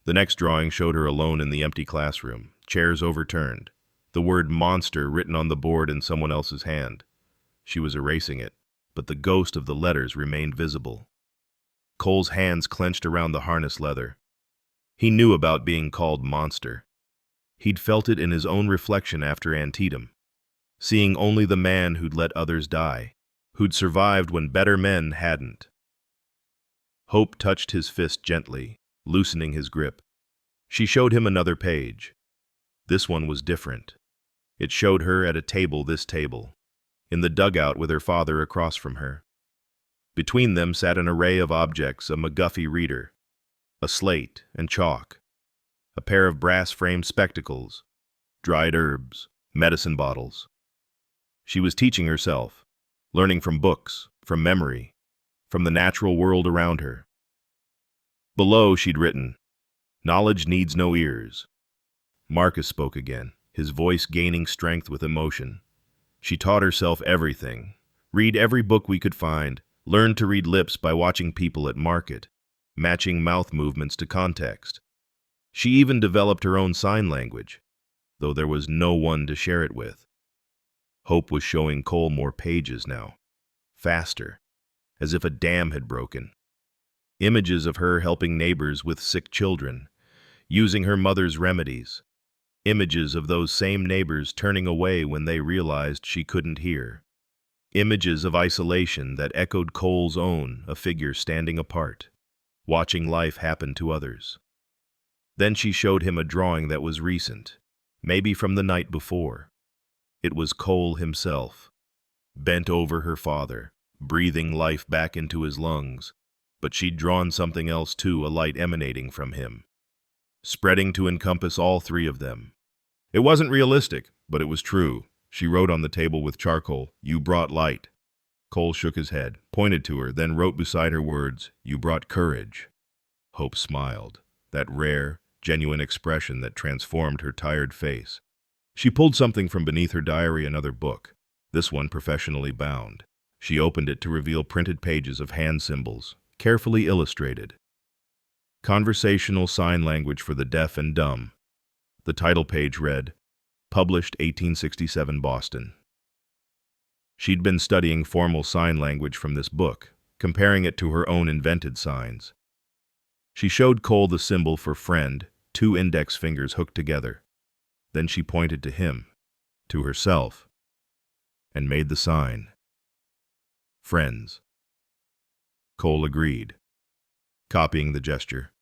The next drawing showed her alone in the empty classroom, chairs overturned, the word monster written on the board in someone else's hand. She was erasing it, but the ghost of the letters remained visible. Cole's hands clenched around the harness leather. He knew about being called monster. He'd felt it in his own reflection after Antietam, seeing only the man who'd let others die, who'd survived when better men hadn't. Hope touched his fist gently, loosening his grip. She showed him another page. This one was different. It showed her at a table, this table, in the dugout with her father across from her. Between them sat an array of objects, a McGuffey reader, a slate and chalk, a pair of brass-framed spectacles, dried herbs, medicine bottles. She was teaching herself, learning from books, from memory, from the natural world around her. Below she'd written, "Knowledge needs no ears." Marcus spoke again, his voice gaining strength with emotion. She taught herself everything. Read every book we could find, learn to read lips by watching people at market, matching mouth movements to context. She even developed her own sign language, though there was no one to share it with. Hope was showing Cole more pages now, faster, as if a dam had broken. Images of her helping neighbors with sick children, using her mother's remedies. Images of those same neighbors turning away when they realized she couldn't hear. Images of isolation that echoed Cole's own, a figure standing apart, watching life happen to others. Then she showed him a drawing that was recent, maybe from the night before. It was Cole himself, bent over her father, breathing life back into his lungs, but she'd drawn something else too, a light emanating from him, spreading to encompass all three of them. It wasn't realistic, but it was true. She wrote on the table with charcoal, "You brought light." Cole shook his head, pointed to her, then wrote beside her words, "You brought courage." Hope smiled, that rare, genuine expression that transformed her tired face. She pulled something from beneath her diary, another book, this one professionally bound. She opened it to reveal printed pages of hand symbols, carefully illustrated. Conversational Sign Language for the Deaf and Dumb. The title page read, "Published 1867 Boston." She'd been studying formal sign language from this book, comparing it to her own invented signs. She showed Cole the symbol for friend, two index fingers hooked together. Then she pointed to him, to herself, and made the sign. Friends. Cole agreed, copying the gesture.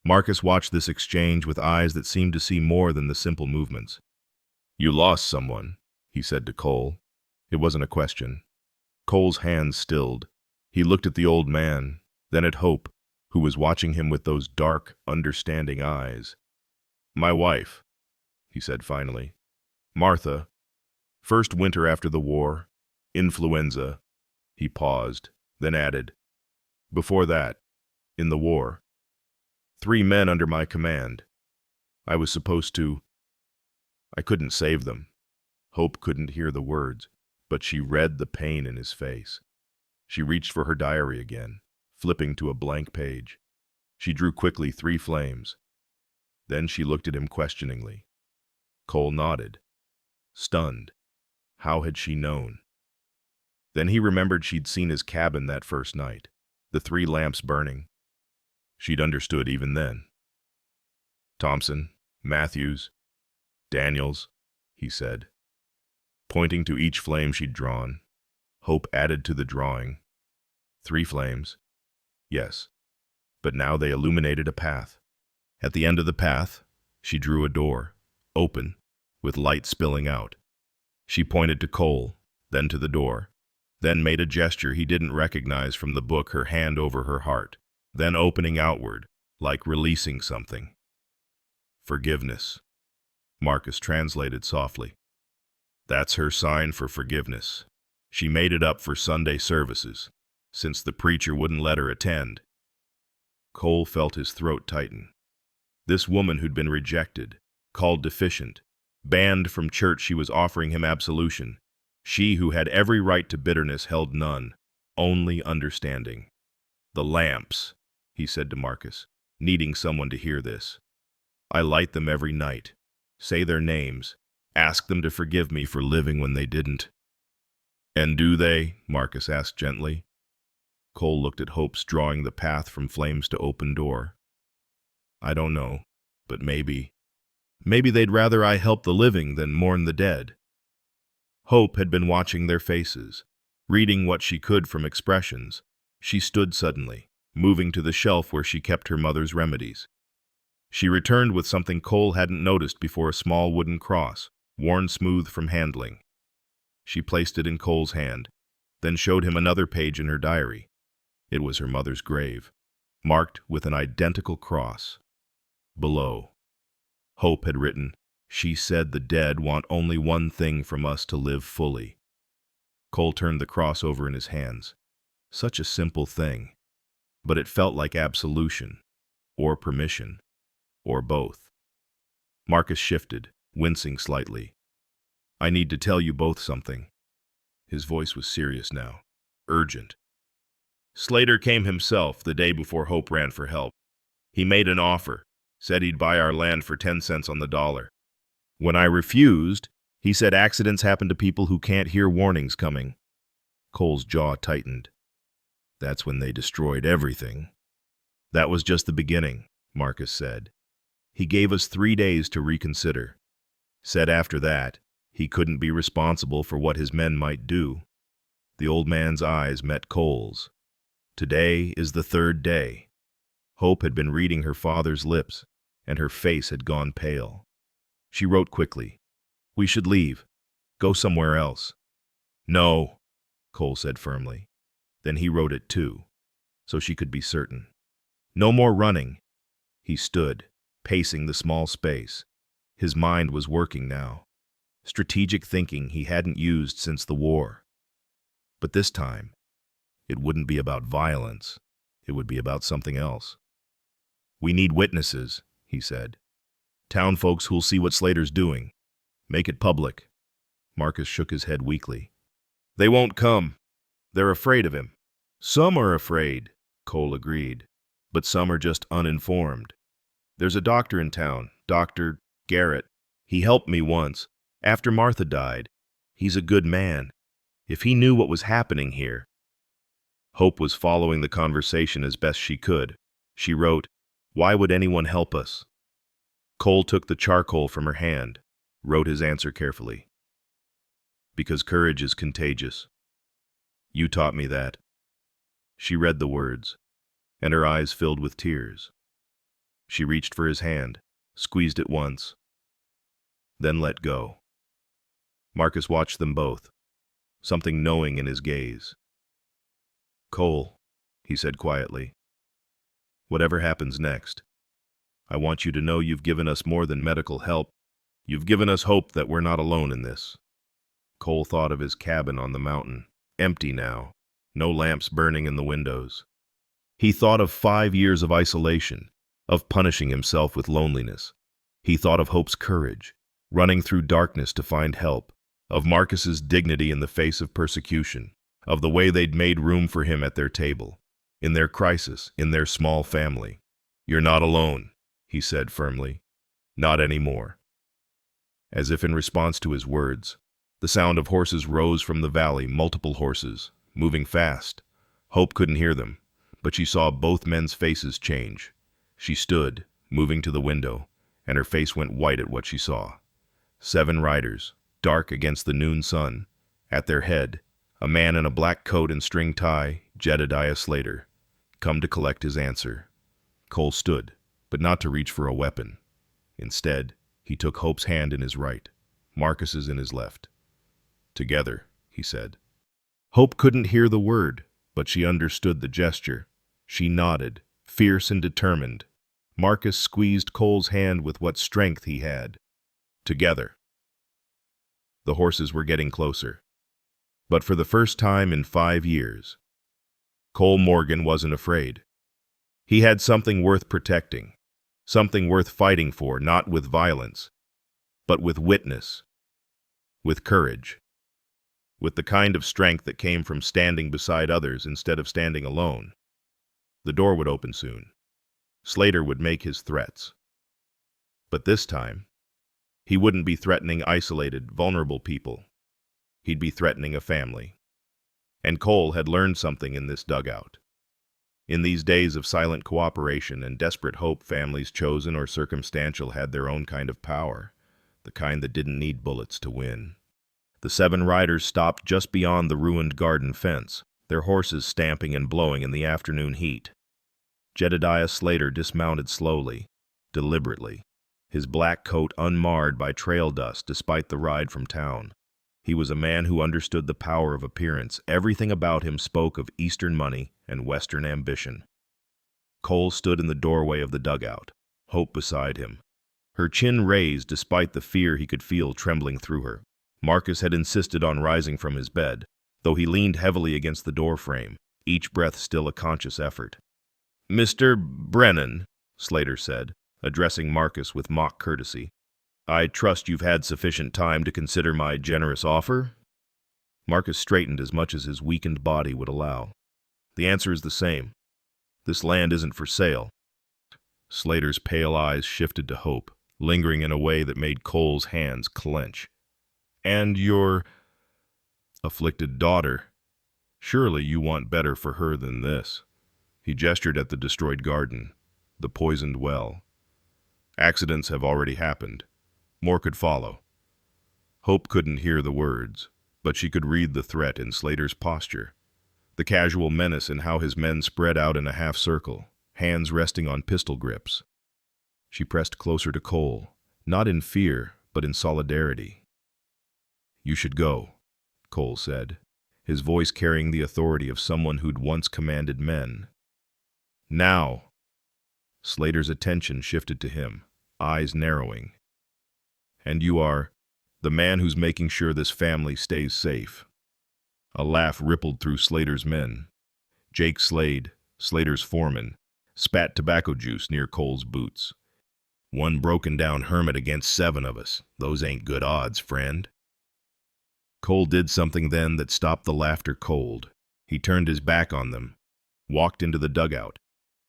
Marcus watched this exchange with eyes that seemed to see more than the simple movements. "You lost someone," he said to Cole. It wasn't a question. Cole's hands stilled. He looked at the old man, then at Hope, who was watching him with those dark, understanding eyes. "My wife," he said finally. "Martha. First winter after the war. Influenza." He paused, then added, "Before that, in the war. 3 men under my command. I was supposed to. I couldn't save them." Hope couldn't hear the words, but she read the pain in his face. She reached for her diary again, flipping to a blank page. She drew quickly 3 flames. Then she looked at him questioningly. Cole nodded, stunned. How had she known? Then he remembered she'd seen his cabin that first night, the 3 lamps burning. She'd understood even then. Thompson, Matthews, Daniels, he said. Pointing to each flame she'd drawn, Hope added to the drawing. 3 flames. Yes, but now they illuminated a path. At the end of the path, she drew a door, open, with light spilling out. She pointed to Cole, then to the door, then made a gesture he didn't recognize from the book, her hand over her heart, then opening outward, like releasing something. Forgiveness, Marcus translated softly. That's her sign for forgiveness. She made it up for Sunday services, since the preacher wouldn't let her attend. Cole felt his throat tighten. This woman who'd been rejected, called deficient, banned from church, she was offering him absolution. She who had every right to bitterness held none, only understanding. The lamps, he said to Marcus, needing someone to hear this. I light them every night, say their names, ask them to forgive me for living when they didn't. And do they? Marcus asked gently. Cole looked at Hope's drawing the path from flames to open door. I don't know, but maybe they'd rather I help the living than mourn the dead. Hope had been watching their faces, reading what she could from expressions. She stood suddenly, moving to the shelf where she kept her mother's remedies. She returned with something Cole hadn't noticed before, a small wooden cross, worn smooth from handling. She placed it in Cole's hand, then showed him another page in her diary. It was her mother's grave, marked with an identical cross. Below, Hope had written, she said the dead want only one thing from us, to live fully. Cole turned the cross over in his hands. Such a simple thing, but it felt like absolution, or permission, or both. Marcus shifted, wincing slightly. I need to tell you both something. His voice was serious now, urgent. Slater came himself the day before Hope ran for help. He made an offer, said he'd buy our land for 10 cents on the dollar. When I refused, he said accidents happen to people who can't hear warnings coming. Cole's jaw tightened. That's when they destroyed everything. That was just the beginning, Marcus said. He gave us 3 days to reconsider. Said after that, he couldn't be responsible for what his men might do. The old man's eyes met Cole's. Today is the 3rd day. Hope had been reading her father's lips, and her face had gone pale. She wrote quickly, we should leave. Go somewhere else. No, Cole said firmly. Then he wrote it too, so she could be certain. No more running. He stood, pacing the small space. His mind was working now. Strategic thinking he hadn't used since the war. But this time, it wouldn't be about violence. It would be about something else. We need witnesses, he said. Town folks who'll see what Slater's doing. Make it public. Marcus shook his head weakly. They won't come. They're afraid of him. Some are afraid, Cole agreed, but some are just uninformed. There's a doctor in town, Dr. Garrett. He helped me once, after Martha died. He's a good man. If he knew what was happening here. Hope was following the conversation as best she could. She wrote, why would anyone help us? Cole took the charcoal from her hand, wrote his answer carefully. Because courage is contagious. You taught me that. She read the words, and her eyes filled with tears. She reached for his hand, squeezed it once, then let go. Marcus watched them both, something knowing in his gaze. Cole, he said quietly, whatever happens next, I want you to know you've given us more than medical help. You've given us hope that we're not alone in this. Cole thought of his cabin on the mountain, empty now, no lamps burning in the windows. He thought of 5 years of isolation, of punishing himself with loneliness. He thought of Hope's courage, running through darkness to find help, of Marcus's dignity in the face of persecution, of the way they'd made room for him at their table, in their crisis, in their small family. "You're not alone," he said firmly. "Not anymore." As if in response to his words, the sound of horses rose from the valley, multiple horses, moving fast. Hope couldn't hear them, but she saw both men's faces change. She stood, moving to the window, and her face went white at what she saw. 7 riders, dark against the noon sun. At their head, a man in a black coat and string tie, Jedediah Slater, come to collect his answer. Cole stood, but not to reach for a weapon. Instead, he took Hope's hand in his right, Marcus's in his left. "Together," he said. Hope couldn't hear the word, but she understood the gesture. She nodded, fierce and determined. Marcus squeezed Cole's hand with what strength he had. Together. The horses were getting closer. But for the first time in 5 years, Cole Morgan wasn't afraid. He had something worth protecting, something worth fighting for, not with violence, but with witness, with courage, with the kind of strength that came from standing beside others instead of standing alone. The door would open soon. Slater would make his threats. But this time, he wouldn't be threatening isolated, vulnerable people. He'd be threatening a family. And Cole had learned something in this dugout. In these days of silent cooperation and desperate hope, families, chosen or circumstantial, had their own kind of power, the kind that didn't need bullets to win. The 7 riders stopped just beyond the ruined garden fence, their horses stamping and blowing in the afternoon heat. Jedediah Slater dismounted slowly, deliberately, his black coat unmarred by trail dust despite the ride from town. He was a man who understood the power of appearance. Everything about him spoke of Eastern money and Western ambition. Cole stood in the doorway of the dugout, Hope beside him, her chin raised despite the fear he could feel trembling through her. Marcus had insisted on rising from his bed, though he leaned heavily against the doorframe, each breath still a conscious effort. "Mr. Brennan," Slater said, addressing Marcus with mock courtesy, "I trust you've had sufficient time to consider my generous offer?" Marcus straightened as much as his weakened body would allow. "The answer is the same. This land isn't for sale." Slater's pale eyes shifted to Hope, lingering in a way that made Cole's hands clench. "And your afflicted daughter. Surely you want better for her than this." He gestured at the destroyed garden, the poisoned well. "Accidents have already happened. More could follow." Hope couldn't hear the words, but she could read the threat in Slater's posture, the casual menace in how his men spread out in a half circle, hands resting on pistol grips. She pressed closer to Cole, not in fear, but in solidarity. "You should go," Cole said, his voice carrying the authority of someone who'd once commanded men. "Now." Slater's attention shifted to him, eyes narrowing. "And you are the man who's making sure this family stays safe." A laugh rippled through Slater's men. Jake Slade, Slater's foreman, spat tobacco juice near Cole's boots. "One broken-down hermit against 7 of us. Those ain't good odds, friend." Cole did something then that stopped the laughter cold. He turned his back on them, walked into the dugout,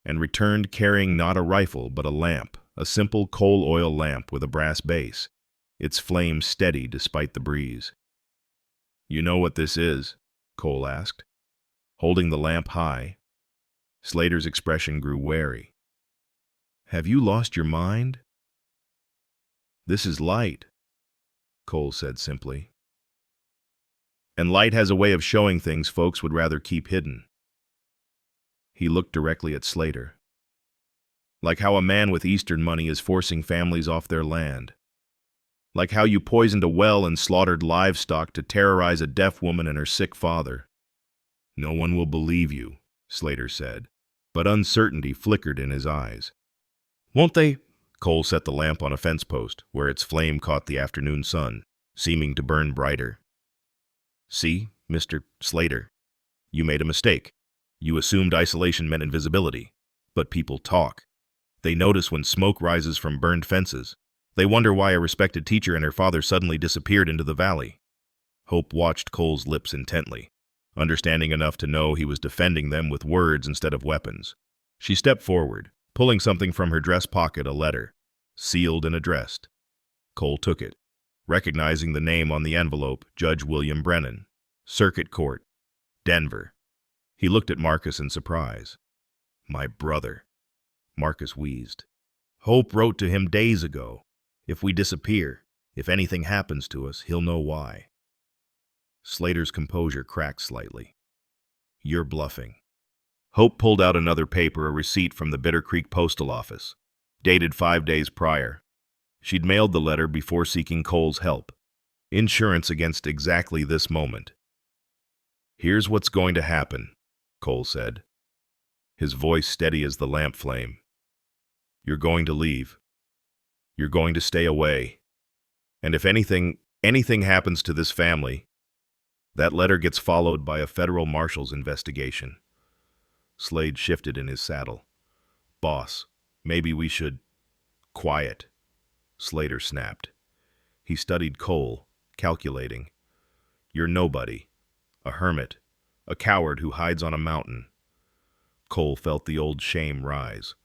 and returned carrying not a rifle but a lamp, a simple coal oil lamp with a brass base, its flame steady despite the breeze. "You know what this is?" Cole asked, holding the lamp high. Slater's expression grew wary. "Have you lost your mind?" "This is light," Cole said simply. "And light has a way of showing things folks would rather keep hidden." He looked directly at Slater. "Like how a man with Eastern money is forcing families off their land. Like how you poisoned a well and slaughtered livestock to terrorize a deaf woman and her sick father." "No one will believe you," Slater said, but uncertainty flickered in his eyes. "Won't they?" Cole set the lamp on a fence post, where its flame caught the afternoon sun, seeming to burn brighter. "See, Mr. Slater, you made a mistake. You assumed isolation meant invisibility. But people talk. They notice when smoke rises from burned fences. They wonder why a respected teacher and her father suddenly disappeared into the valley." Hope watched Cole's lips intently, understanding enough to know he was defending them with words instead of weapons. She stepped forward, pulling something from her dress pocket, a letter, sealed and addressed. Cole took it, recognizing the name on the envelope, Judge William Brennan, Circuit Court, Denver. He looked at Marcus in surprise. "My brother," Marcus wheezed. "Hope wrote to him days ago. If we disappear, if anything happens to us, he'll know why." Slater's composure cracked slightly. "You're bluffing." Hope pulled out another paper, a receipt from the Bitter Creek postal office, dated 5 days prior. She'd mailed the letter before seeking Cole's help. Insurance against exactly this moment. "Here's what's going to happen," Cole said, his voice steady as the lamp flame. "You're going to leave. You're going to stay away. And if anything happens to this family, that letter gets followed by a federal marshal's investigation." Slade shifted in his saddle. "Boss, maybe we should—" "Quiet," Slater snapped. He studied Cole, calculating. "You're nobody. A hermit. A coward who hides on a mountain." Cole felt the old shame rise,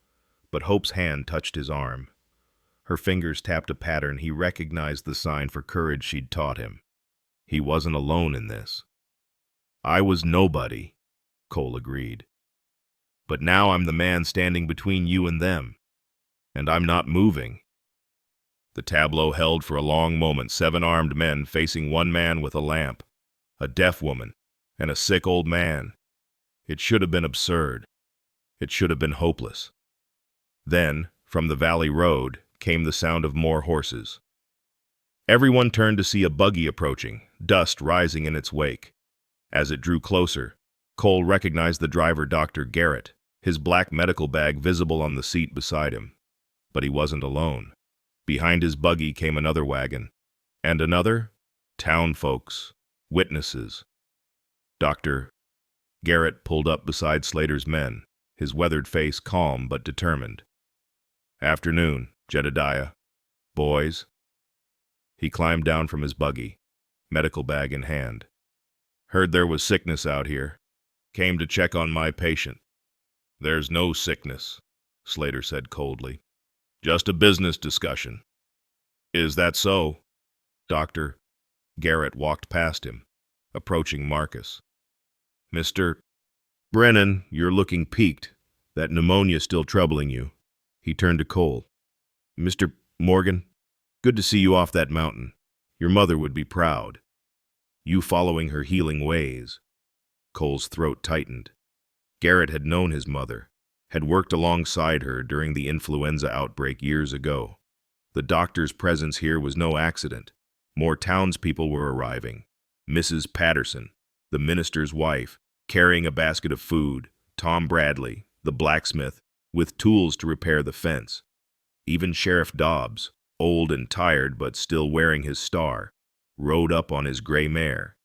but Hope's hand touched his arm. Her fingers tapped a pattern. He recognized the sign for courage she'd taught him. He wasn't alone in this. "I was nobody," Cole agreed. "But now I'm the man standing between you and them. And I'm not moving." The tableau held for a long moment, 7 armed men facing one man with a lamp, a deaf woman, and a sick old man. It should have been absurd. It should have been hopeless. Then, from the valley road, came the sound of more horses. Everyone turned to see a buggy approaching, dust rising in its wake. As it drew closer, Cole recognized the driver, Dr. Garrett, his black medical bag visible on the seat beside him. But he wasn't alone. Behind his buggy came another wagon. And another? Town folks. Witnesses. Dr. Garrett pulled up beside Slater's men, his weathered face calm but determined. "Afternoon, Jedediah. Boys." He climbed down from his buggy, medical bag in hand. "Heard there was sickness out here. Came to check on my patient." "There's no sickness," Slater said coldly. "Just a business discussion." "Is that so?" Dr. Garrett walked past him, approaching Marcus. "Mr. Brennan, you're looking peaked. That pneumonia still troubling you." He turned to Cole. "Mr. Morgan, good to see you off that mountain. Your mother would be proud. You following her healing ways." Cole's throat tightened. Garrett had known his mother, had worked alongside her during the influenza outbreak years ago. The doctor's presence here was no accident. More townspeople were arriving. Mrs. Patterson, the minister's wife, carrying a basket of food, Tom Bradley, the blacksmith, with tools to repair the fence. Even Sheriff Dobbs, old and tired but still wearing his star, rode up on his gray mare.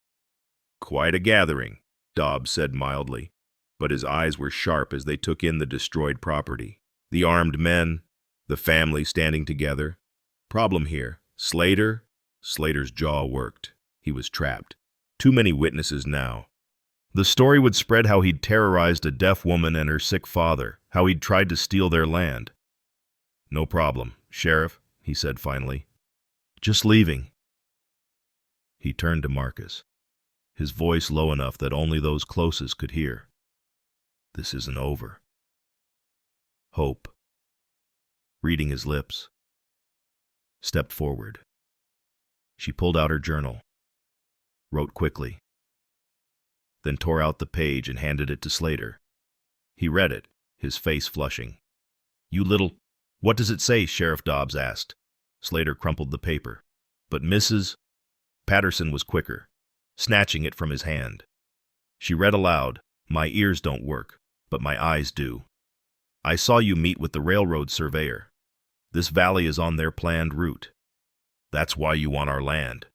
"Quite a gathering," Dobbs said mildly, but his eyes were sharp as they took in the destroyed property. The armed men, the family standing together. Problem here, Slater? Slater's jaw worked. He was trapped. Too many witnesses now. The story would spread how he'd terrorized a deaf woman and her sick father, how he'd tried to steal their land. "No problem, Sheriff," he said finally. "Just leaving." He turned to Marcus, his voice low enough that only those closest could hear. "This isn't over." Hope, reading his lips, stepped forward. She pulled out her journal, wrote quickly, then tore out the page and handed it to Slater. He read it, his face flushing. "You little—" "What does it say?" Sheriff Dobbs asked. Slater crumpled the paper, but Mrs. Patterson was quicker, snatching it from his hand. She read aloud, "My ears don't work, but my eyes do. I saw you meet with the railroad surveyor. This valley is on their planned route. That's why you want our land."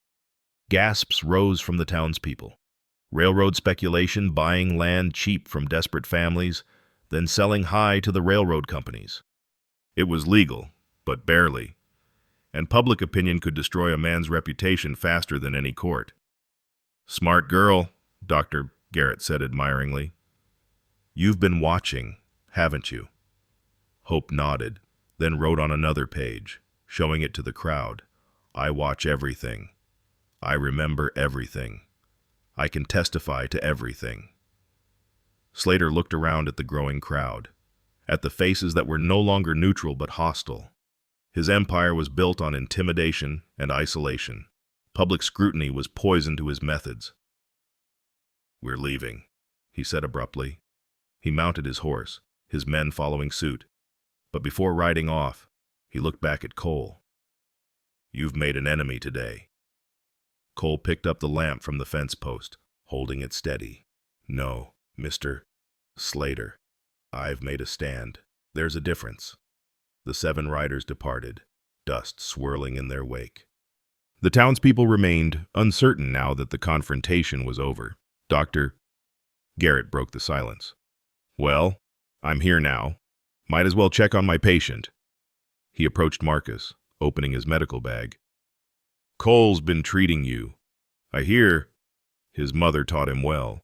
Gasps rose from the townspeople. Railroad speculation, buying land cheap from desperate families, then selling high to the railroad companies. It was legal, but barely. And public opinion could destroy a man's reputation faster than any court. "Smart girl," Dr. Garrett said admiringly. You've been watching, haven't you? Hope nodded, then wrote on another page, showing it to the crowd. I watch everything. I remember everything. I can testify to everything. Slater looked around at the growing crowd, at the faces that were no longer neutral but hostile. His empire was built on intimidation and isolation. Public scrutiny was poison to his methods. We're leaving, he said abruptly. He mounted his horse, his men following suit. But before riding off, he looked back at Cole. You've made an enemy today. Cole picked up the lamp from the fence post, holding it steady. No, Mr. Slater. I've made a stand. There's a difference. The 7 riders departed, dust swirling in their wake. The townspeople remained uncertain now that the confrontation was over. Doctor, Garrett broke the silence. Well, I'm here now. Might as well check on my patient. He approached Marcus, opening his medical bag. Cole's been treating you. I hear his mother taught him well.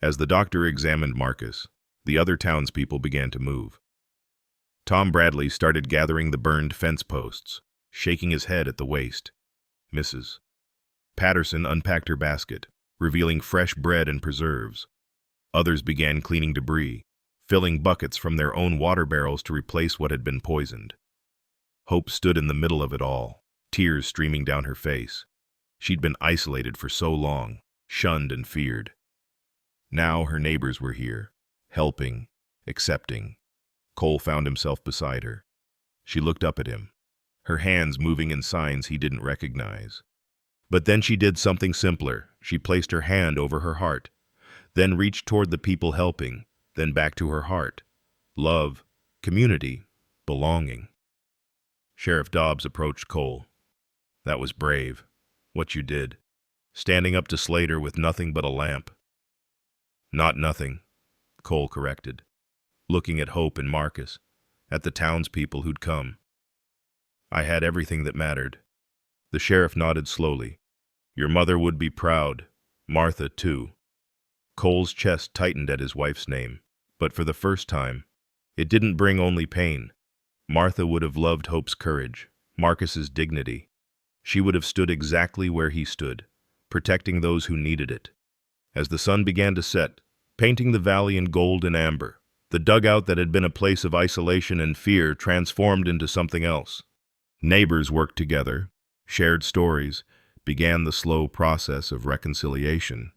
As the doctor examined Marcus, the other townspeople began to move. Tom Bradley started gathering the burned fence posts, shaking his head at the waste. Mrs. Patterson unpacked her basket, revealing fresh bread and preserves. Others began cleaning debris, filling buckets from their own water barrels to replace what had been poisoned. Hope stood in the middle of it all, tears streaming down her face. She'd been isolated for so long, shunned and feared. Now her neighbors were here, helping, accepting. Cole found himself beside her. She looked up at him, her hands moving in signs he didn't recognize. But then she did something simpler. She placed her hand over her heart, then reached toward the people helping, then back to her heart. Love, community, belonging. Sheriff Dobbs approached Cole. That was brave, what you did, standing up to Slater with nothing but a lamp. Not nothing, Cole corrected, looking at Hope and Marcus, at the townspeople who'd come. I had everything that mattered. The sheriff nodded slowly. Your mother would be proud. Martha, too. Cole's chest tightened at his wife's name, but for the first time, it didn't bring only pain. Martha would have loved Hope's courage, Marcus's dignity. She would have stood exactly where he stood, protecting those who needed it. As the sun began to set, painting the valley in gold and amber, the dugout that had been a place of isolation and fear transformed into something else. Neighbors worked together, shared stories, began the slow process of reconciliation.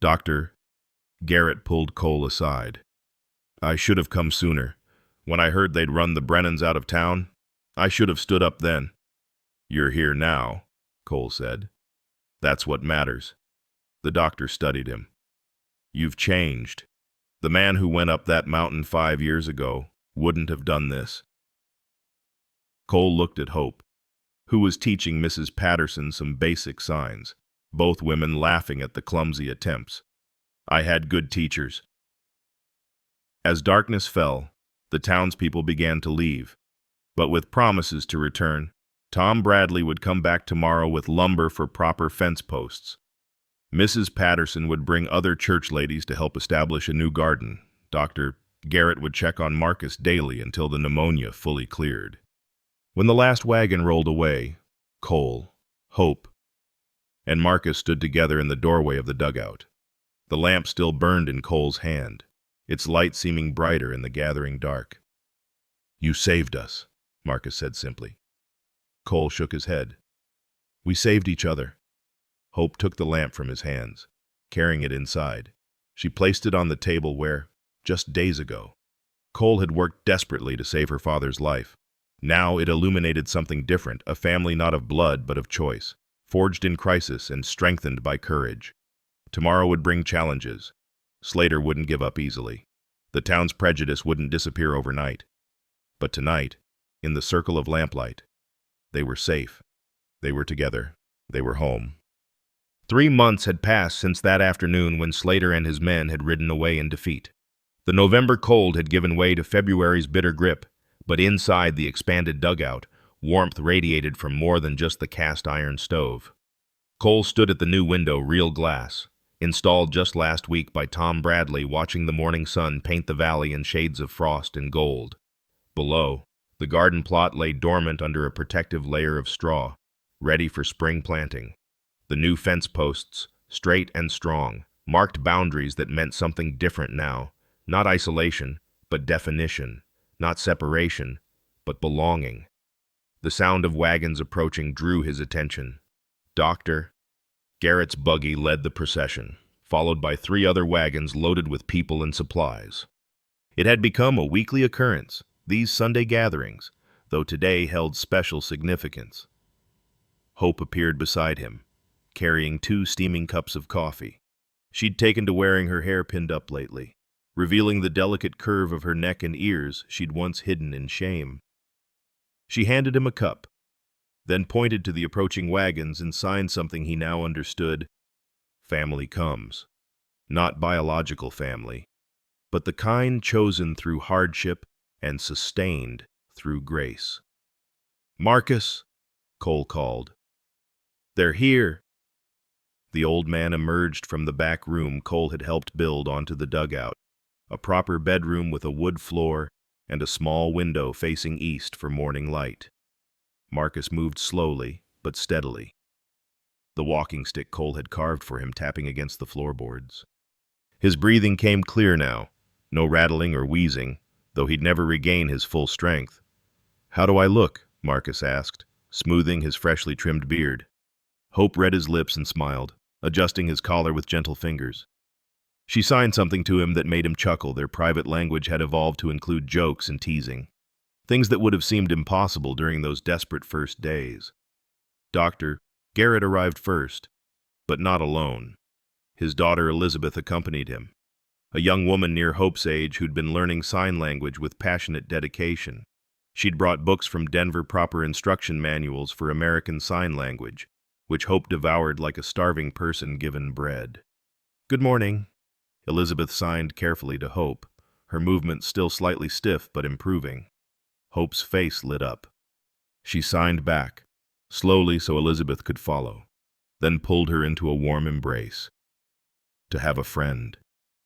Doctor, Garrett pulled Cole aside. I should have come sooner. When I heard they'd run the Brennans out of town, I should have stood up then. You're here now, Cole said. That's what matters. The doctor studied him. You've changed. The man who went up that mountain 5 years ago wouldn't have done this. Cole looked at Hope, who was teaching Mrs. Patterson some basic signs, both women laughing at the clumsy attempts. I had good teachers. As darkness fell, the townspeople began to leave, but with promises to return. Tom Bradley would come back tomorrow with lumber for proper fence posts. Mrs. Patterson would bring other church ladies to help establish a new garden. Dr. Garrett would check on Marcus daily until the pneumonia fully cleared. When the last wagon rolled away, Cole, Hope, and Marcus stood together in the doorway of the dugout. The lamp still burned in Cole's hand, its light seeming brighter in the gathering dark. You saved us, Marcus said simply. Cole shook his head. We saved each other. Hope took the lamp from his hands, carrying it inside. She placed it on the table where, just days ago, Cole had worked desperately to save her father's life. Now it illuminated something different, a family not of blood but of choice, forged in crisis and strengthened by courage. Tomorrow would bring challenges. Slater wouldn't give up easily. The town's prejudice wouldn't disappear overnight. But tonight, in the circle of lamplight, they were safe. They were together. They were home. 3 months had passed since that afternoon when Slater and his men had ridden away in defeat. The November cold had given way to February's bitter grip, but inside the expanded dugout, warmth radiated from more than just the cast iron stove. Cole stood at the new window, real glass, installed just last week by Tom Bradley, watching the morning sun paint the valley in shades of frost and gold. Below, the garden plot lay dormant under a protective layer of straw, ready for spring planting. The new fence posts, straight and strong, marked boundaries that meant something different now. Not isolation, but definition. Not separation, but belonging. The sound of wagons approaching drew his attention. Dr. Garrett's buggy led the procession, followed by 3 other wagons loaded with people and supplies. It had become a weekly occurrence, these Sunday gatherings, though today held special significance. Hope appeared beside him, carrying 2 steaming cups of coffee. She'd taken to wearing her hair pinned up lately, revealing the delicate curve of her neck and ears she'd once hidden in shame. She handed him a cup, then pointed to the approaching wagons and signed something he now understood. Family comes. Not biological family, but the kind chosen through hardship and sustained through grace. "Marcus," Cole called. "They're here." The old man emerged from the back room Cole had helped build onto the dugout, a proper bedroom with a wood floor and a small window facing east for morning light. Marcus moved slowly, but steadily, the walking stick Cole had carved for him tapping against the floorboards. His breathing came clear now, no rattling or wheezing, though he'd never regain his full strength. "How do I look?" Marcus asked, smoothing his freshly trimmed beard. Hope read his lips and smiled, adjusting his collar with gentle fingers. She signed something to him that made him chuckle. Their private language had evolved to include jokes and teasing, things that would have seemed impossible during those desperate first days. Dr. Garrett arrived first, but not alone. His daughter Elizabeth accompanied him, a young woman near Hope's age who'd been learning sign language with passionate dedication. She'd brought books from Denver proper instruction manuals for American Sign Language, which Hope devoured like a starving person given bread. "Good morning," Elizabeth signed carefully to Hope, her movements still slightly stiff but improving. Hope's face lit up. She signed back, slowly so Elizabeth could follow, then pulled her into a warm embrace. To have a friend,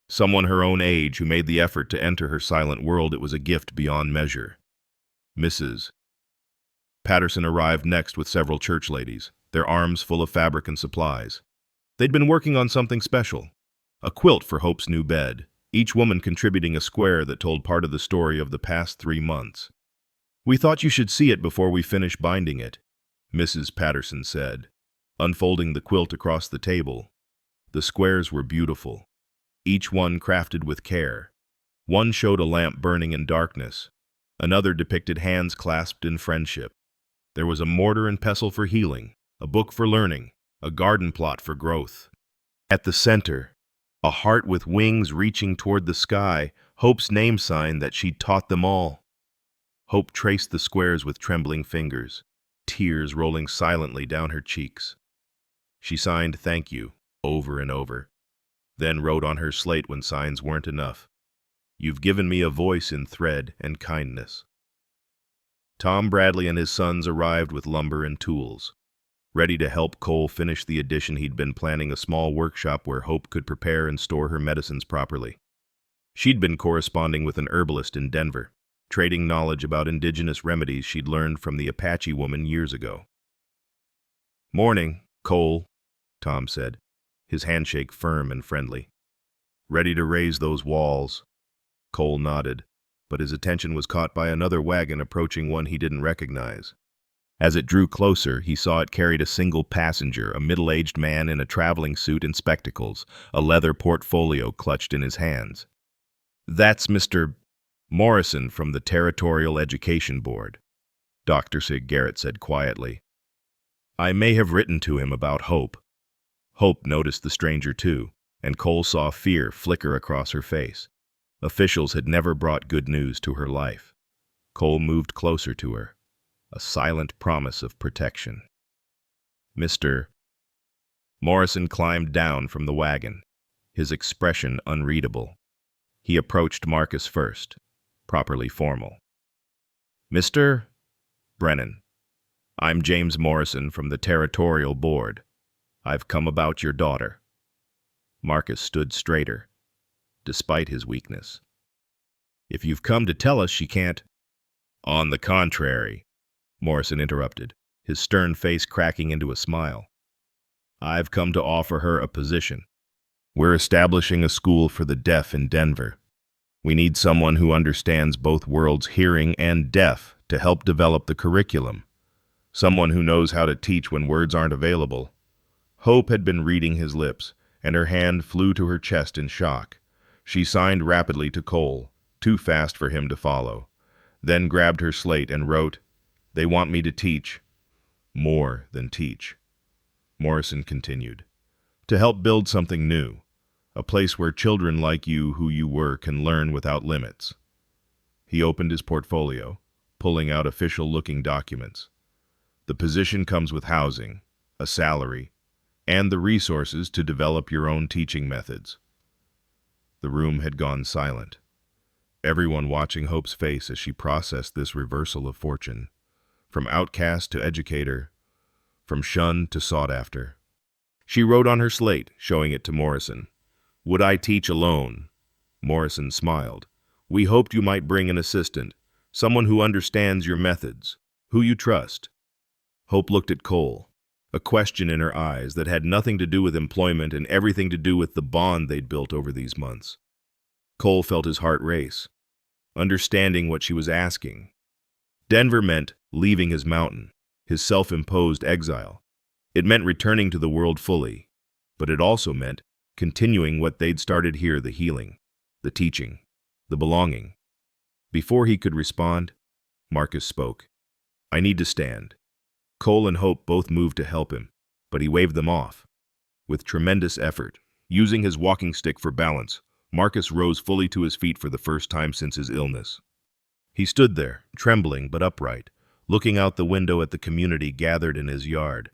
someone her own age who made the effort to enter her silent world, it was a gift beyond measure. Mrs. Patterson arrived next with several church ladies, their arms full of fabric and supplies. They'd been working on something special, a quilt for Hope's new bed, each woman contributing a square that told part of the story of the past 3 months. "We thought you should see it before we finish binding it," Mrs. Patterson said, unfolding the quilt across the table. The squares were beautiful, each one crafted with care. One showed a lamp burning in darkness. Another depicted hands clasped in friendship. There was a mortar and pestle for healing, a book for learning, a garden plot for growth. At the center, a heart with wings reaching toward the sky, Hope's name sign that she'd taught them all. Hope traced the squares with trembling fingers, tears rolling silently down her cheeks. She signed "thank you" over and over, then wrote on her slate when signs weren't enough, "You've given me a voice in thread and kindness." Tom Bradley and his sons arrived with lumber and tools, ready to help Cole finish the addition. He'd been planning a small workshop where Hope could prepare and store her medicines properly. She'd been corresponding with an herbalist in Denver, trading knowledge about indigenous remedies she'd learned from the Apache woman years ago. "Morning, Cole," Tom said, his handshake firm and friendly. "Ready to raise those walls?" Cole nodded, but his attention was caught by another wagon approaching, one he didn't recognize. As it drew closer, he saw it carried a single passenger, a middle-aged man in a traveling suit and spectacles, a leather portfolio clutched in his hands. "That's Mr. Morrison from the Territorial Education Board," Dr. Garrett said quietly. "I may have written to him about Hope." Hope noticed the stranger too, and Cole saw fear flicker across her face. Officials had never brought good news to her life. Cole moved closer to her, a silent promise of protection. "Mr. Morrison climbed down from the wagon, his expression unreadable. He approached Marcus first, properly formal. "Mr. Brennan, I'm James Morrison from the Territorial Board. I've come about your daughter." Marcus stood straighter, despite his weakness. If you've come to tell us she can't— On the contrary, Morrison interrupted, his stern face cracking into a smile. I've come to offer her a position. We're establishing a school for the deaf in Denver. We need someone who understands both worlds, hearing and deaf, to help develop the curriculum. Someone who knows how to teach when words aren't available. Hope had been reading his lips, and her hand flew to her chest in shock. She signed rapidly to Cole, too fast for him to follow, then grabbed her slate and wrote, "They want me to teach. More than teach." Morrison continued, "To help build something new, a place where children like you who you were can learn without limits." He opened his portfolio, pulling out official-looking documents. The position comes with housing, a salary, and the resources to develop your own teaching methods. The room had gone silent, everyone watching Hope's face as she processed this reversal of fortune, from outcast to educator, from shunned to sought after. She wrote on her slate, showing it to Morrison. "Would I teach alone?" Morrison smiled. "We hoped you might bring an assistant, someone who understands your methods, who you trust." Hope looked at Cole, a question in her eyes that had nothing to do with employment and everything to do with the bond they'd built over these months. Cole felt his heart race, understanding what she was asking. Denver meant leaving his mountain, his self-imposed exile. It meant returning to the world fully, but it also meant continuing what they'd started here, the healing, the teaching, the belonging. Before he could respond, Marcus spoke. "I need to stand." Cole and Hope both moved to help him, but he waved them off. With tremendous effort, using his walking stick for balance, Marcus rose fully to his feet for the first time since his illness. He stood there, trembling but upright, looking out the window at the community gathered in his yard.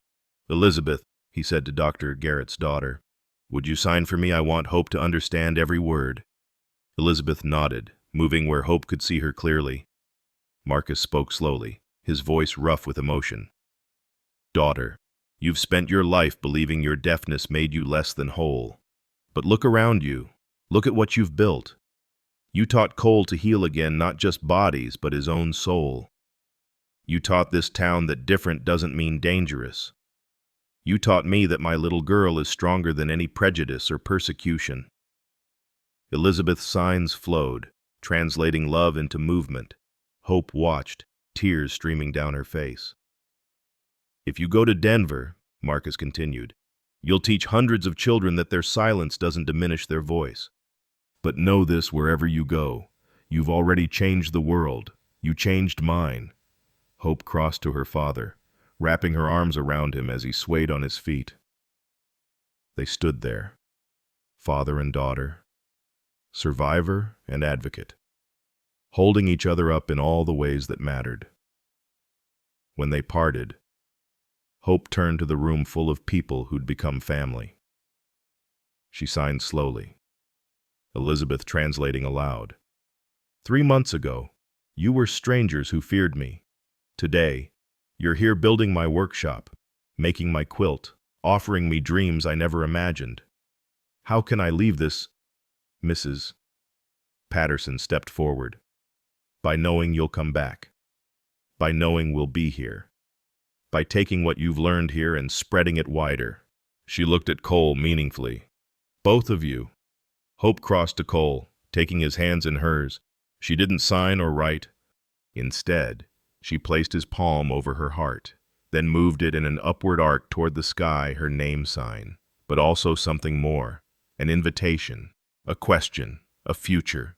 "Elizabeth," he said to Dr. Garrett's daughter, "would you sign for me? I want Hope to understand every word." Elizabeth nodded, moving where Hope could see her clearly. Marcus spoke slowly, his voice rough with emotion. "Daughter, you've spent your life believing your deafness made you less than whole. But look around you. Look at what you've built. You taught Cole to heal again not just bodies, but his own soul. You taught this town that different doesn't mean dangerous. You taught me that my little girl is stronger than any prejudice or persecution." Elizabeth's signs flowed, translating love into movement. Hope watched, tears streaming down her face. "If you go to Denver," Marcus continued, "you'll teach hundreds of children that their silence doesn't diminish their voice. But know this wherever you go. You've already changed the world. You changed mine." Hope crossed to her father, wrapping her arms around him as he swayed on his feet. They stood there, father and daughter, survivor and advocate, holding each other up in all the ways that mattered. When they parted, Hope turned to the room full of people who'd become family. She signed slowly, Elizabeth translating aloud. "3 months ago, you were strangers who feared me. Today, you're here building my workshop, making my quilt, offering me dreams I never imagined. How can I leave this, Mrs. Patterson stepped forward. "By knowing you'll come back. By knowing we'll be here. By taking what you've learned here and spreading it wider." She looked at Cole meaningfully. "Both of you." Hope crossed to Cole, taking his hands in hers. She didn't sign or write. Instead, she placed his palm over her heart, then moved it in an upward arc toward the sky, her name sign, but also something more, an invitation, a question, a future.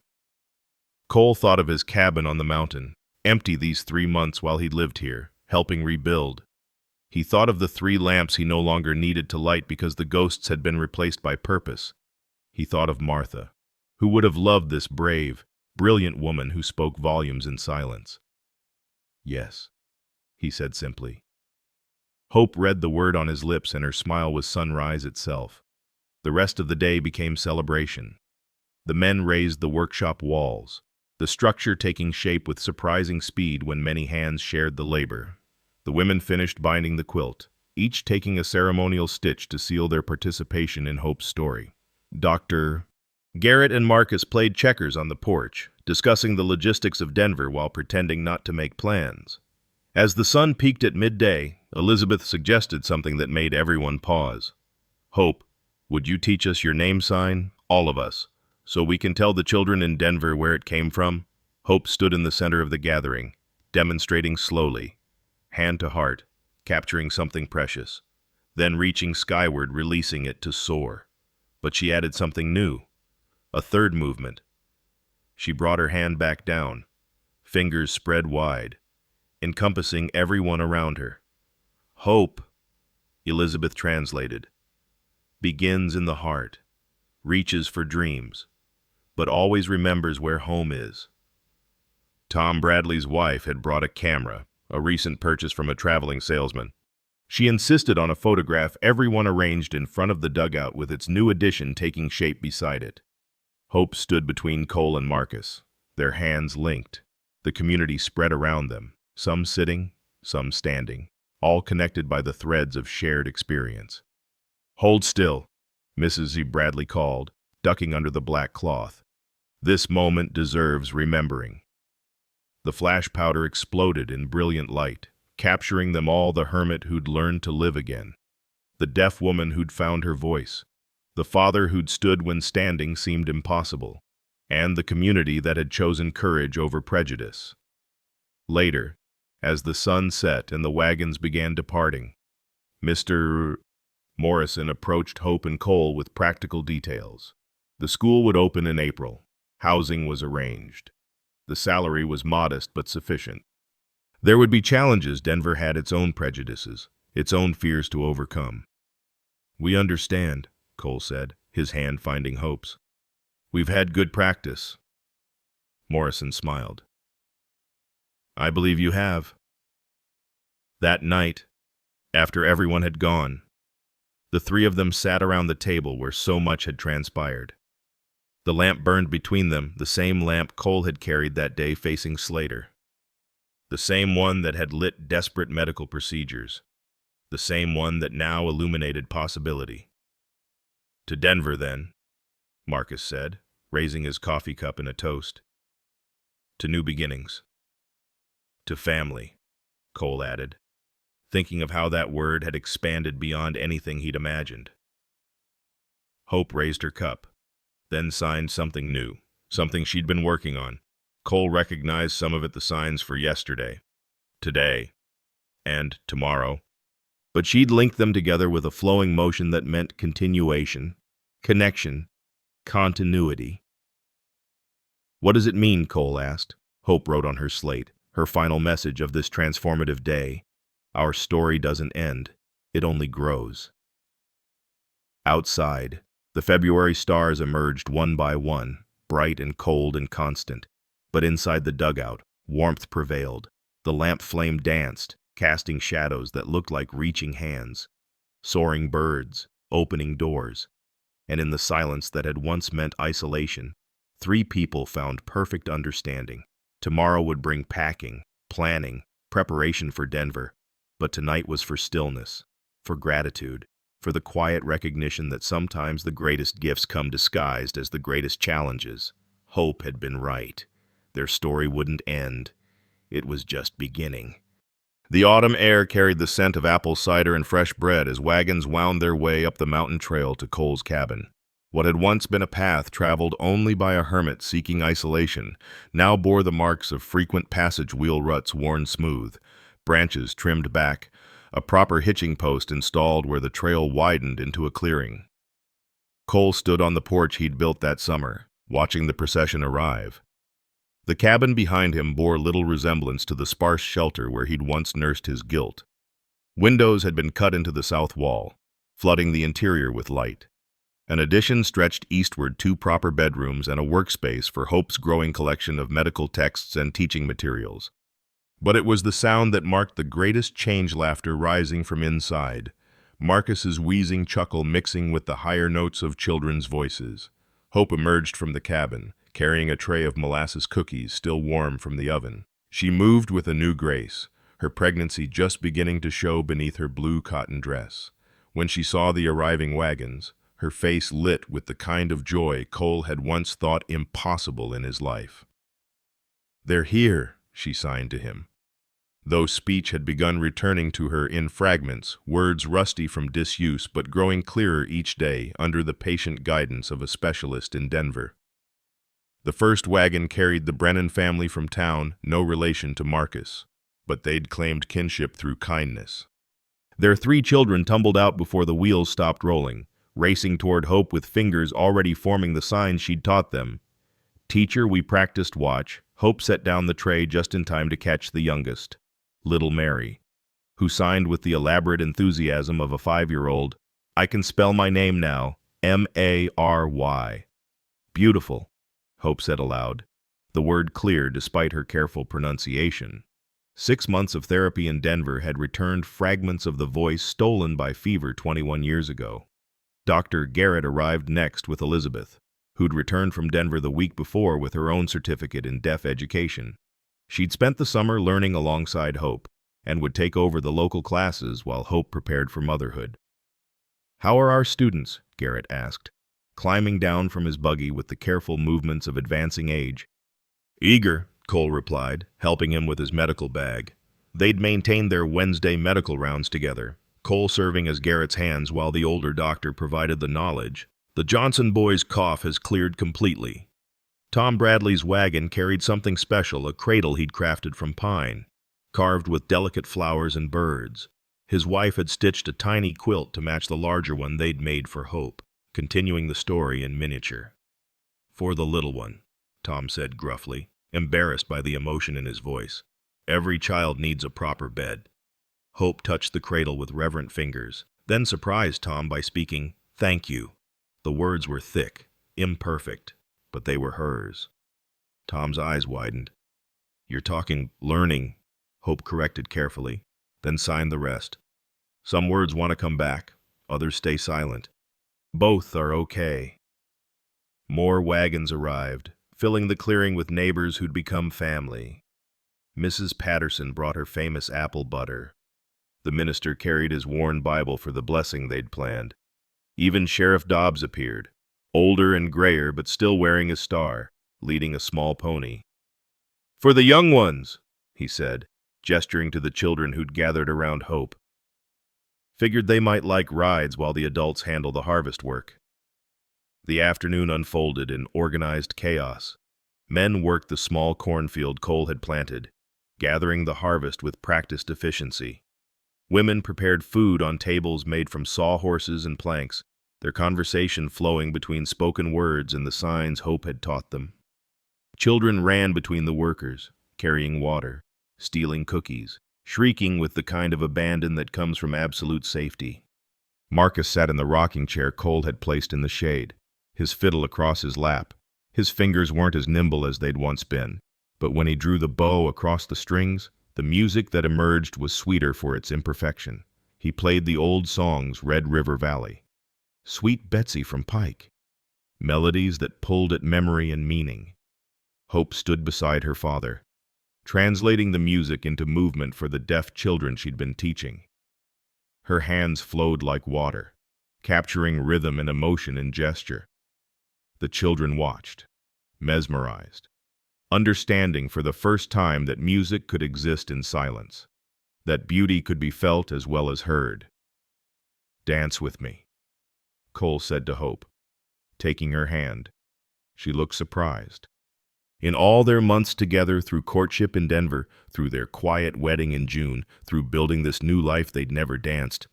Cole thought of his cabin on the mountain, empty these 3 months while he lived here, helping rebuild. He thought of the 3 lamps he no longer needed to light because the ghosts had been replaced by purpose. He thought of Martha, who would have loved this brave, brilliant woman who spoke volumes in silence. "Yes," he said simply. Hope read the word on his lips, and her smile was sunrise itself. The rest of the day became celebration. The men raised the workshop walls, the structure taking shape with surprising speed when many hands shared the labor. The women finished binding the quilt, each taking a ceremonial stitch to seal their participation in Hope's story. Dr. Garrett and Marcus played checkers on the porch, discussing the logistics of Denver while pretending not to make plans. As the sun peaked at midday, Elizabeth suggested something that made everyone pause. Hope, would you teach us your name sign, all of us, so we can tell the children in Denver where it came from? Hope stood in the center of the gathering, demonstrating slowly, hand to heart, capturing something precious, then reaching skyward, releasing it to soar. But she added something new, a third movement. She brought her hand back down, fingers spread wide, encompassing everyone around her. Hope, Elizabeth translated, begins in the heart, reaches for dreams, but always remembers where home is. Tom Bradley's wife had brought a camera, a recent purchase from a traveling salesman. She insisted on a photograph, everyone arranged in front of the dugout with its new addition taking shape beside it. Hope stood between Cole and Marcus, their hands linked, the community spread around them, some sitting, some standing, all connected by the threads of shared experience. Hold still, Mrs. Z. Bradley called, ducking under the black cloth. This moment deserves remembering. The flash powder exploded in brilliant light, capturing them all: the hermit who'd learned to live again, the deaf woman who'd found her voice, the father who'd stood when standing seemed impossible, and the community that had chosen courage over prejudice. Later, as the sun set and the wagons began departing, Mr. Morrison approached Hope and Cole with practical details. The school would open in April. Housing was arranged. The salary was modest but sufficient. There would be challenges. Denver had its own prejudices, its own fears to overcome. We understand, Cole said, his hand finding Hope's. We've had good practice. Morrison smiled. I believe you have. That night, after everyone had gone, the three of them sat around the table where so much had transpired. The lamp burned between them, the same lamp Cole had carried that day facing Slater. The same one that had lit desperate medical procedures. The same one that now illuminated possibility. To Denver, then, Marcus said, raising his coffee cup in a toast. To new beginnings. To family, Cole added, thinking of how that word had expanded beyond anything he'd imagined. Hope raised her cup, then signed something new, something she'd been working on. Cole recognized some of it, the signs for yesterday, today, and tomorrow. But she'd linked them together with a flowing motion that meant continuation, connection, continuity. What does it mean? Cole asked. Hope wrote on her slate, her final message of this transformative day. Our story doesn't end, it only grows. Outside, the February stars emerged one by one, bright and cold and constant. But inside the dugout, warmth prevailed. The lamp flame danced, casting shadows that looked like reaching hands, soaring birds, opening doors. And in the silence that had once meant isolation, three people found perfect understanding. Tomorrow would bring packing, planning, preparation for Denver. But tonight was for stillness, for gratitude, for the quiet recognition that sometimes the greatest gifts come disguised as the greatest challenges. Hope had been right. Their story wouldn't end. It was just beginning. The autumn air carried the scent of apple cider and fresh bread as wagons wound their way up the mountain trail to Cole's cabin. What had once been a path traveled only by a hermit seeking isolation now bore the marks of frequent passage wheel ruts worn smooth, branches trimmed back, a proper hitching post installed where the trail widened into a clearing. Cole stood on the porch he'd built that summer, watching the procession arrive. The cabin behind him bore little resemblance to the sparse shelter where he'd once nursed his guilt. Windows had been cut into the south wall, flooding the interior with light. An addition stretched eastward, 2 proper bedrooms and a workspace for Hope's growing collection of medical texts and teaching materials. But it was the sound that marked the greatest change, laughter rising from inside, Marcus's wheezing chuckle mixing with the higher notes of children's voices. Hope emerged from the cabin, carrying a tray of molasses cookies still warm from the oven. She moved with a new grace, her pregnancy just beginning to show beneath her blue cotton dress. When she saw the arriving wagons, her face lit with the kind of joy Cole had once thought impossible in his life. "They're here," she signed to him. Though speech had begun returning to her in fragments, words rusty from disuse but growing clearer each day under the patient guidance of a specialist in Denver. The first wagon carried the Brennan family from town, no relation to Marcus, but they'd claimed kinship through kindness. Their 3 children tumbled out before the wheels stopped rolling, racing toward Hope with fingers already forming the signs she'd taught them. "Teacher, we practiced watch." Hope set down the tray just in time to catch the youngest, little Mary, who signed with the elaborate enthusiasm of a 5-year-old, "I can spell my name now, Mary." "Beautiful," Hope said aloud, the word clear despite her careful pronunciation. 6 months of therapy in Denver had returned fragments of the voice stolen by fever 21 years ago. Dr. Garrett arrived next with Elizabeth, who'd returned from Denver the week before with her own certificate in deaf education. She'd spent the summer learning alongside Hope, and would take over the local classes while Hope prepared for motherhood. "How are our students?" Garrett asked, climbing down from his buggy with the careful movements of advancing age. "Eager," Cole replied, helping him with his medical bag. They'd maintained their Wednesday medical rounds together, Cole serving as Garrett's hands while the older doctor provided the knowledge. "The Johnson boy's cough has cleared completely." Tom Bradley's wagon carried something special, a cradle he'd crafted from pine, carved with delicate flowers and birds. His wife had stitched a tiny quilt to match the larger one they'd made for Hope, continuing the story in miniature. "For the little one," Tom said gruffly, embarrassed by the emotion in his voice. "Every child needs a proper bed." Hope touched the cradle with reverent fingers, then surprised Tom by speaking, "Thank you." The words were thick, imperfect, but they were hers. Tom's eyes widened. "You're talking learning," Hope corrected carefully, then signed the rest. "Some words want to come back, others stay silent. Both are okay." More wagons arrived, filling the clearing with neighbors who'd become family. Mrs. Patterson brought her famous apple butter. The minister carried his worn Bible for the blessing they'd planned. Even Sheriff Dobbs appeared, older and grayer but still wearing his star, leading a small pony. "For the young ones," he said, gesturing to the children who'd gathered around Hope. "Figured they might like rides while the adults handle the harvest work." The afternoon unfolded in organized chaos. Men worked the small cornfield Cole had planted, gathering the harvest with practiced efficiency. Women prepared food on tables made from sawhorses and planks, their conversation flowing between spoken words and the signs Hope had taught them. Children ran between the workers, carrying water, stealing cookies, shrieking with the kind of abandon that comes from absolute safety. Marcus sat in the rocking chair Cole had placed in the shade, his fiddle across his lap. His fingers weren't as nimble as they'd once been, but when he drew the bow across the strings, the music that emerged was sweeter for its imperfection. He played the old songs, Red River Valley, Sweet Betsy from Pike, melodies that pulled at memory and meaning. Hope stood beside her father, translating the music into movement for the deaf children she'd been teaching. Her hands flowed like water, capturing rhythm and emotion in gesture. The children watched, mesmerized, understanding for the first time that music could exist in silence, that beauty could be felt as well as heard. "Dance with me," Cole said to Hope, taking her hand. She looked surprised. In all their months together, through courtship in Denver, through their quiet wedding in June, through building this new life they'd never danced.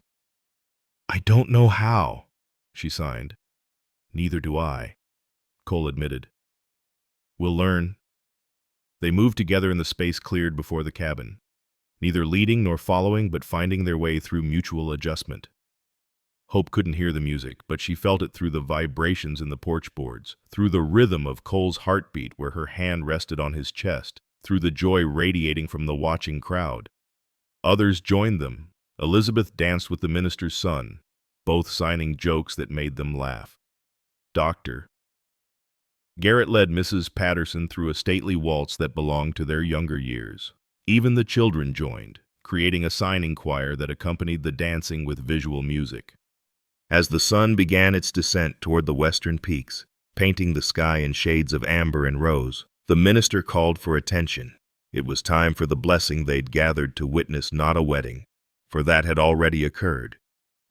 "I don't know how," she signed. "Neither do I," Cole admitted. "We'll learn." They moved together in the space cleared before the cabin, neither leading nor following but finding their way through mutual adjustment. Hope couldn't hear the music, but she felt it through the vibrations in the porch boards, through the rhythm of Cole's heartbeat where her hand rested on his chest, through the joy radiating from the watching crowd. Others joined them. Elizabeth danced with the minister's son, both signing jokes that made them laugh. "Doctor." Garrett led Mrs. Patterson through a stately waltz that belonged to their younger years. Even the children joined, creating a signing choir that accompanied the dancing with visual music. As the sun began its descent toward the western peaks, painting the sky in shades of amber and rose, the minister called for attention. It was time for the blessing they'd gathered to witness, not a wedding, for that had already occurred,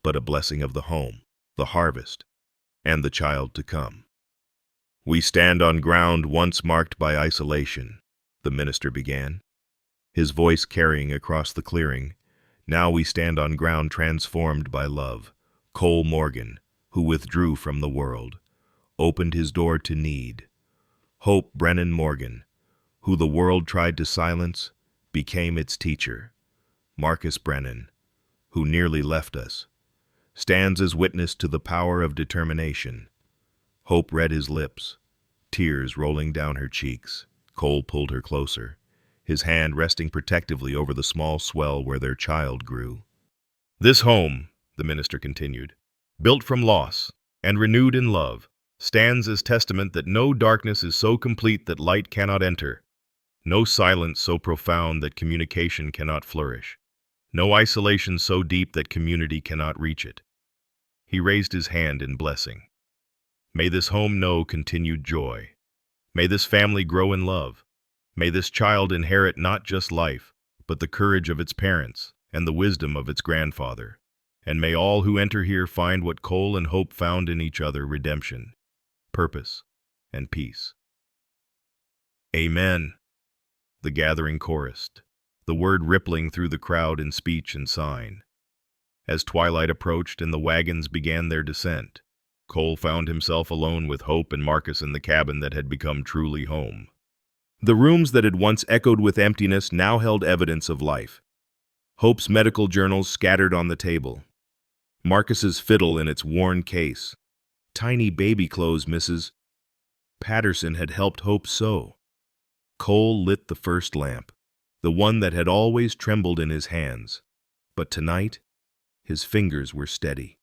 but a blessing of the home, the harvest, and the child to come. "We stand on ground once marked by isolation," the minister began, his voice carrying across the clearing. "Now we stand on ground transformed by love. Cole Morgan, who withdrew from the world, opened his door to need. Hope Brennan Morgan, who the world tried to silence, became its teacher. Marcus Brennan, who nearly left us, stands as witness to the power of determination." Hope read his lips, tears rolling down her cheeks. Cole pulled her closer, his hand resting protectively over the small swell where their child grew. "This home," the minister continued, "built from loss and renewed in love, stands as testament that no darkness is so complete that light cannot enter, no silence so profound that communication cannot flourish, no isolation so deep that community cannot reach it." He raised his hand in blessing. "May this home know continued joy. May this family grow in love. May this child inherit not just life, but the courage of its parents and the wisdom of its grandfather. And may all who enter here find what Cole and Hope found in each other: redemption, purpose, and peace." "Amen," the gathering chorused, the word rippling through the crowd in speech and sign. As twilight approached and the wagons began their descent, Cole found himself alone with Hope and Marcus in the cabin that had become truly home. The rooms that had once echoed with emptiness now held evidence of life. Hope's medical journals scattered on the table, Marcus's fiddle in its worn case, tiny baby clothes Mrs. Patterson had helped Hope sew. Cole lit the first lamp, the one that had always trembled in his hands, but tonight his fingers were steady.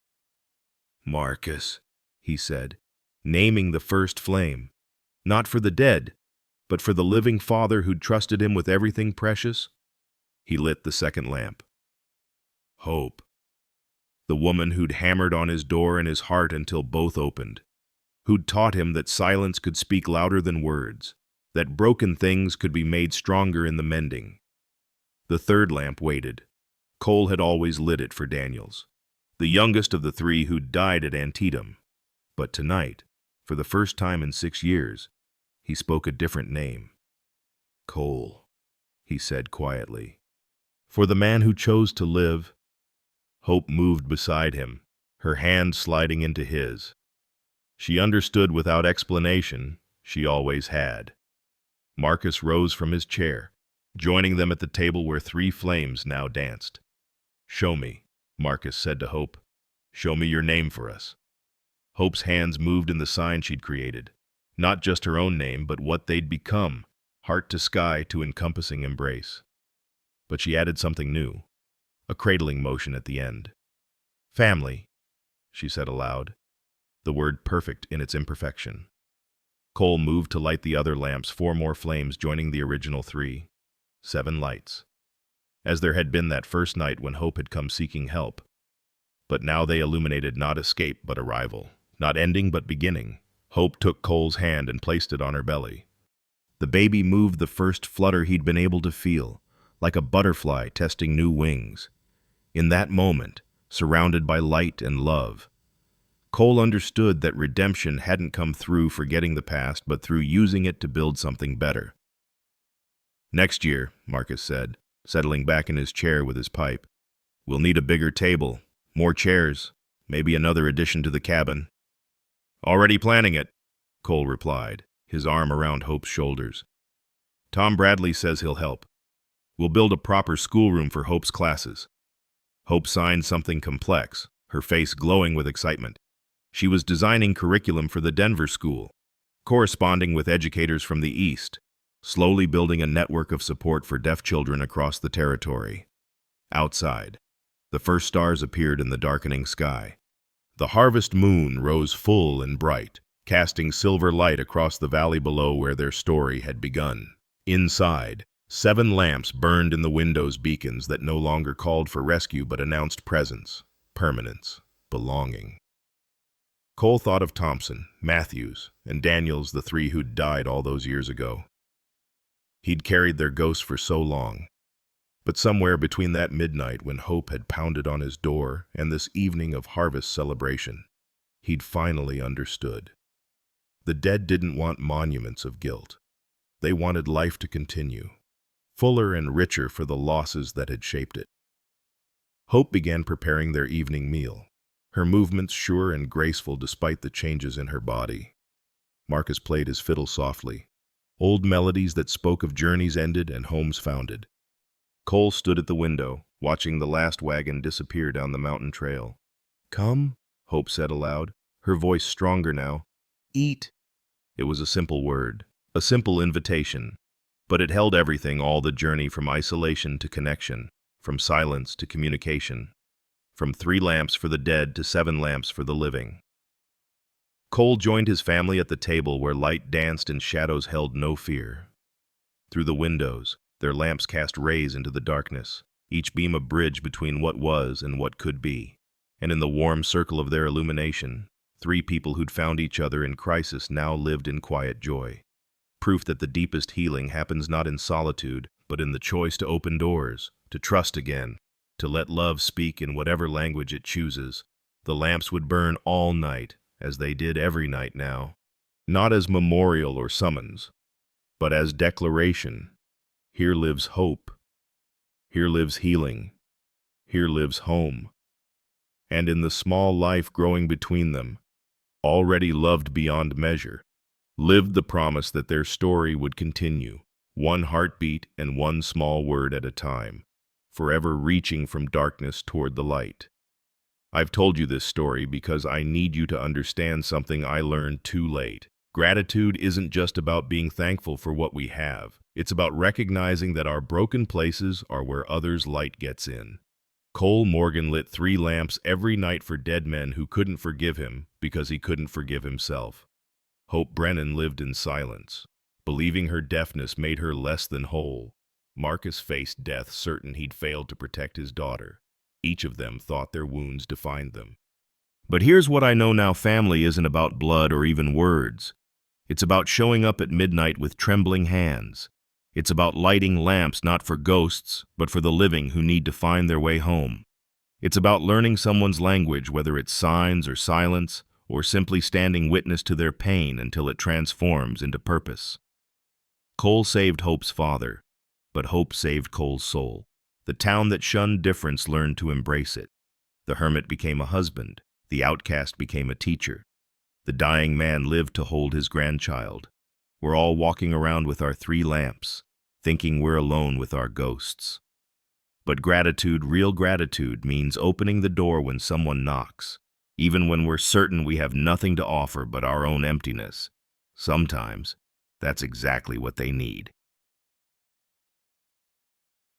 "Marcus," he said, naming the first flame, not for the dead, but for the living father who'd trusted him with everything precious. He lit the second lamp. "Hope," the woman who'd hammered on his door and his heart until both opened, who'd taught him that silence could speak louder than words, that broken things could be made stronger in the mending. The third lamp waited. Cole had always lit it for Daniels, the youngest of the three who'd died at Antietam. But tonight, for the first time in 6 years, he spoke a different name. "Cole," he said quietly. "For the man who chose to live." Hope moved beside him, her hand sliding into his. She understood without explanation. She always had. Marcus rose from his chair, joining them at the table where 3 flames now danced. "Show me," Marcus said to Hope. "Show me your name for us." Hope's hands moved in the sign she'd created, not just her own name, but what they'd become, heart to sky to encompassing embrace. But she added something new, a cradling motion at the end. "Family," she said aloud, the word perfect in its imperfection. Cole moved to light the other lamps, 4 more flames joining the original 3, 7 lights, as there had been that first night when Hope had come seeking help. But now they illuminated not escape but arrival, not ending but beginning. Hope took Cole's hand and placed it on her belly. The baby moved the first flutter he'd been able to feel, like a butterfly testing new wings. In that moment, surrounded by light and love, Cole understood that redemption hadn't come through forgetting the past, but through using it to build something better. "Next year," Marcus said, settling back in his chair with his pipe, "we'll need a bigger table, more chairs, maybe another addition to the cabin." "Already planning it," Cole replied, his arm around Hope's shoulders. "Tom Bradley says he'll help. We'll build a proper schoolroom for Hope's classes." Hope signed something complex, her face glowing with excitement. She was designing curriculum for the Denver school, corresponding with educators from the East, slowly building a network of support for deaf children across the territory. Outside, the first stars appeared in the darkening sky. The harvest moon rose full and bright, casting silver light across the valley below where their story had begun. Inside, 7 lamps burned in the windows, beacons that no longer called for rescue but announced presence, permanence, belonging. Cole thought of Thompson, Matthews, and Daniels, the three who'd died all those years ago. He'd carried their ghosts for so long. But somewhere between that midnight when hope had pounded on his door and this evening of harvest celebration, he'd finally understood. The dead didn't want monuments of guilt. They wanted life to continue, fuller and richer for the losses that had shaped it. Hope began preparing their evening meal, her movements sure and graceful despite the changes in her body. Marcus played his fiddle softly, old melodies that spoke of journeys ended and homes founded. Cole stood at the window, watching the last wagon disappear down the mountain trail. "Come," Hope said aloud, her voice stronger now. "Eat." It was a simple word, a simple invitation, but it held everything, all the journey from isolation to connection, from silence to communication, from 3 lamps for the dead to 7 lamps for the living. Cole joined his family at the table where light danced and shadows held no fear. Through the windows, their lamps cast rays into the darkness, each beam a bridge between what was and what could be. And in the warm circle of their illumination, 3 people who'd found each other in crisis now lived in quiet joy. Proof that the deepest healing happens not in solitude, but in the choice to open doors, to trust again, to let love speak in whatever language it chooses. The lamps would burn all night, as they did every night now, not as memorial or summons, but as declaration. Here lives hope. Here lives healing. Here lives home. And in the small life growing between them, already loved beyond measure, lived the promise that their story would continue, one heartbeat and one small word at a time, forever reaching from darkness toward the light. I've told you this story because I need you to understand something I learned too late. Gratitude isn't just about being thankful for what we have. It's about recognizing that our broken places are where others' light gets in. Cole Morgan lit 3 lamps every night for dead men who couldn't forgive him because he couldn't forgive himself. Hope Brennan lived in silence, believing her deafness made her less than whole. Marcus faced death certain he'd failed to protect his daughter. Each of them thought their wounds defined them. But here's what I know now: family isn't about blood or even words. It's about showing up at midnight with trembling hands. It's about lighting lamps not for ghosts, but for the living who need to find their way home. It's about learning someone's language, whether it's signs or silence, or simply standing witness to their pain until it transforms into purpose. Cole saved Hope's father, but Hope saved Cole's soul. The town that shunned difference learned to embrace it. The hermit became a husband. The outcast became a teacher. The dying man lived to hold his grandchild. We're all walking around with our 3 lamps, thinking we're alone with our ghosts. But gratitude, real gratitude, means opening the door when someone knocks, even when we're certain we have nothing to offer but our own emptiness. Sometimes, that's exactly what they need.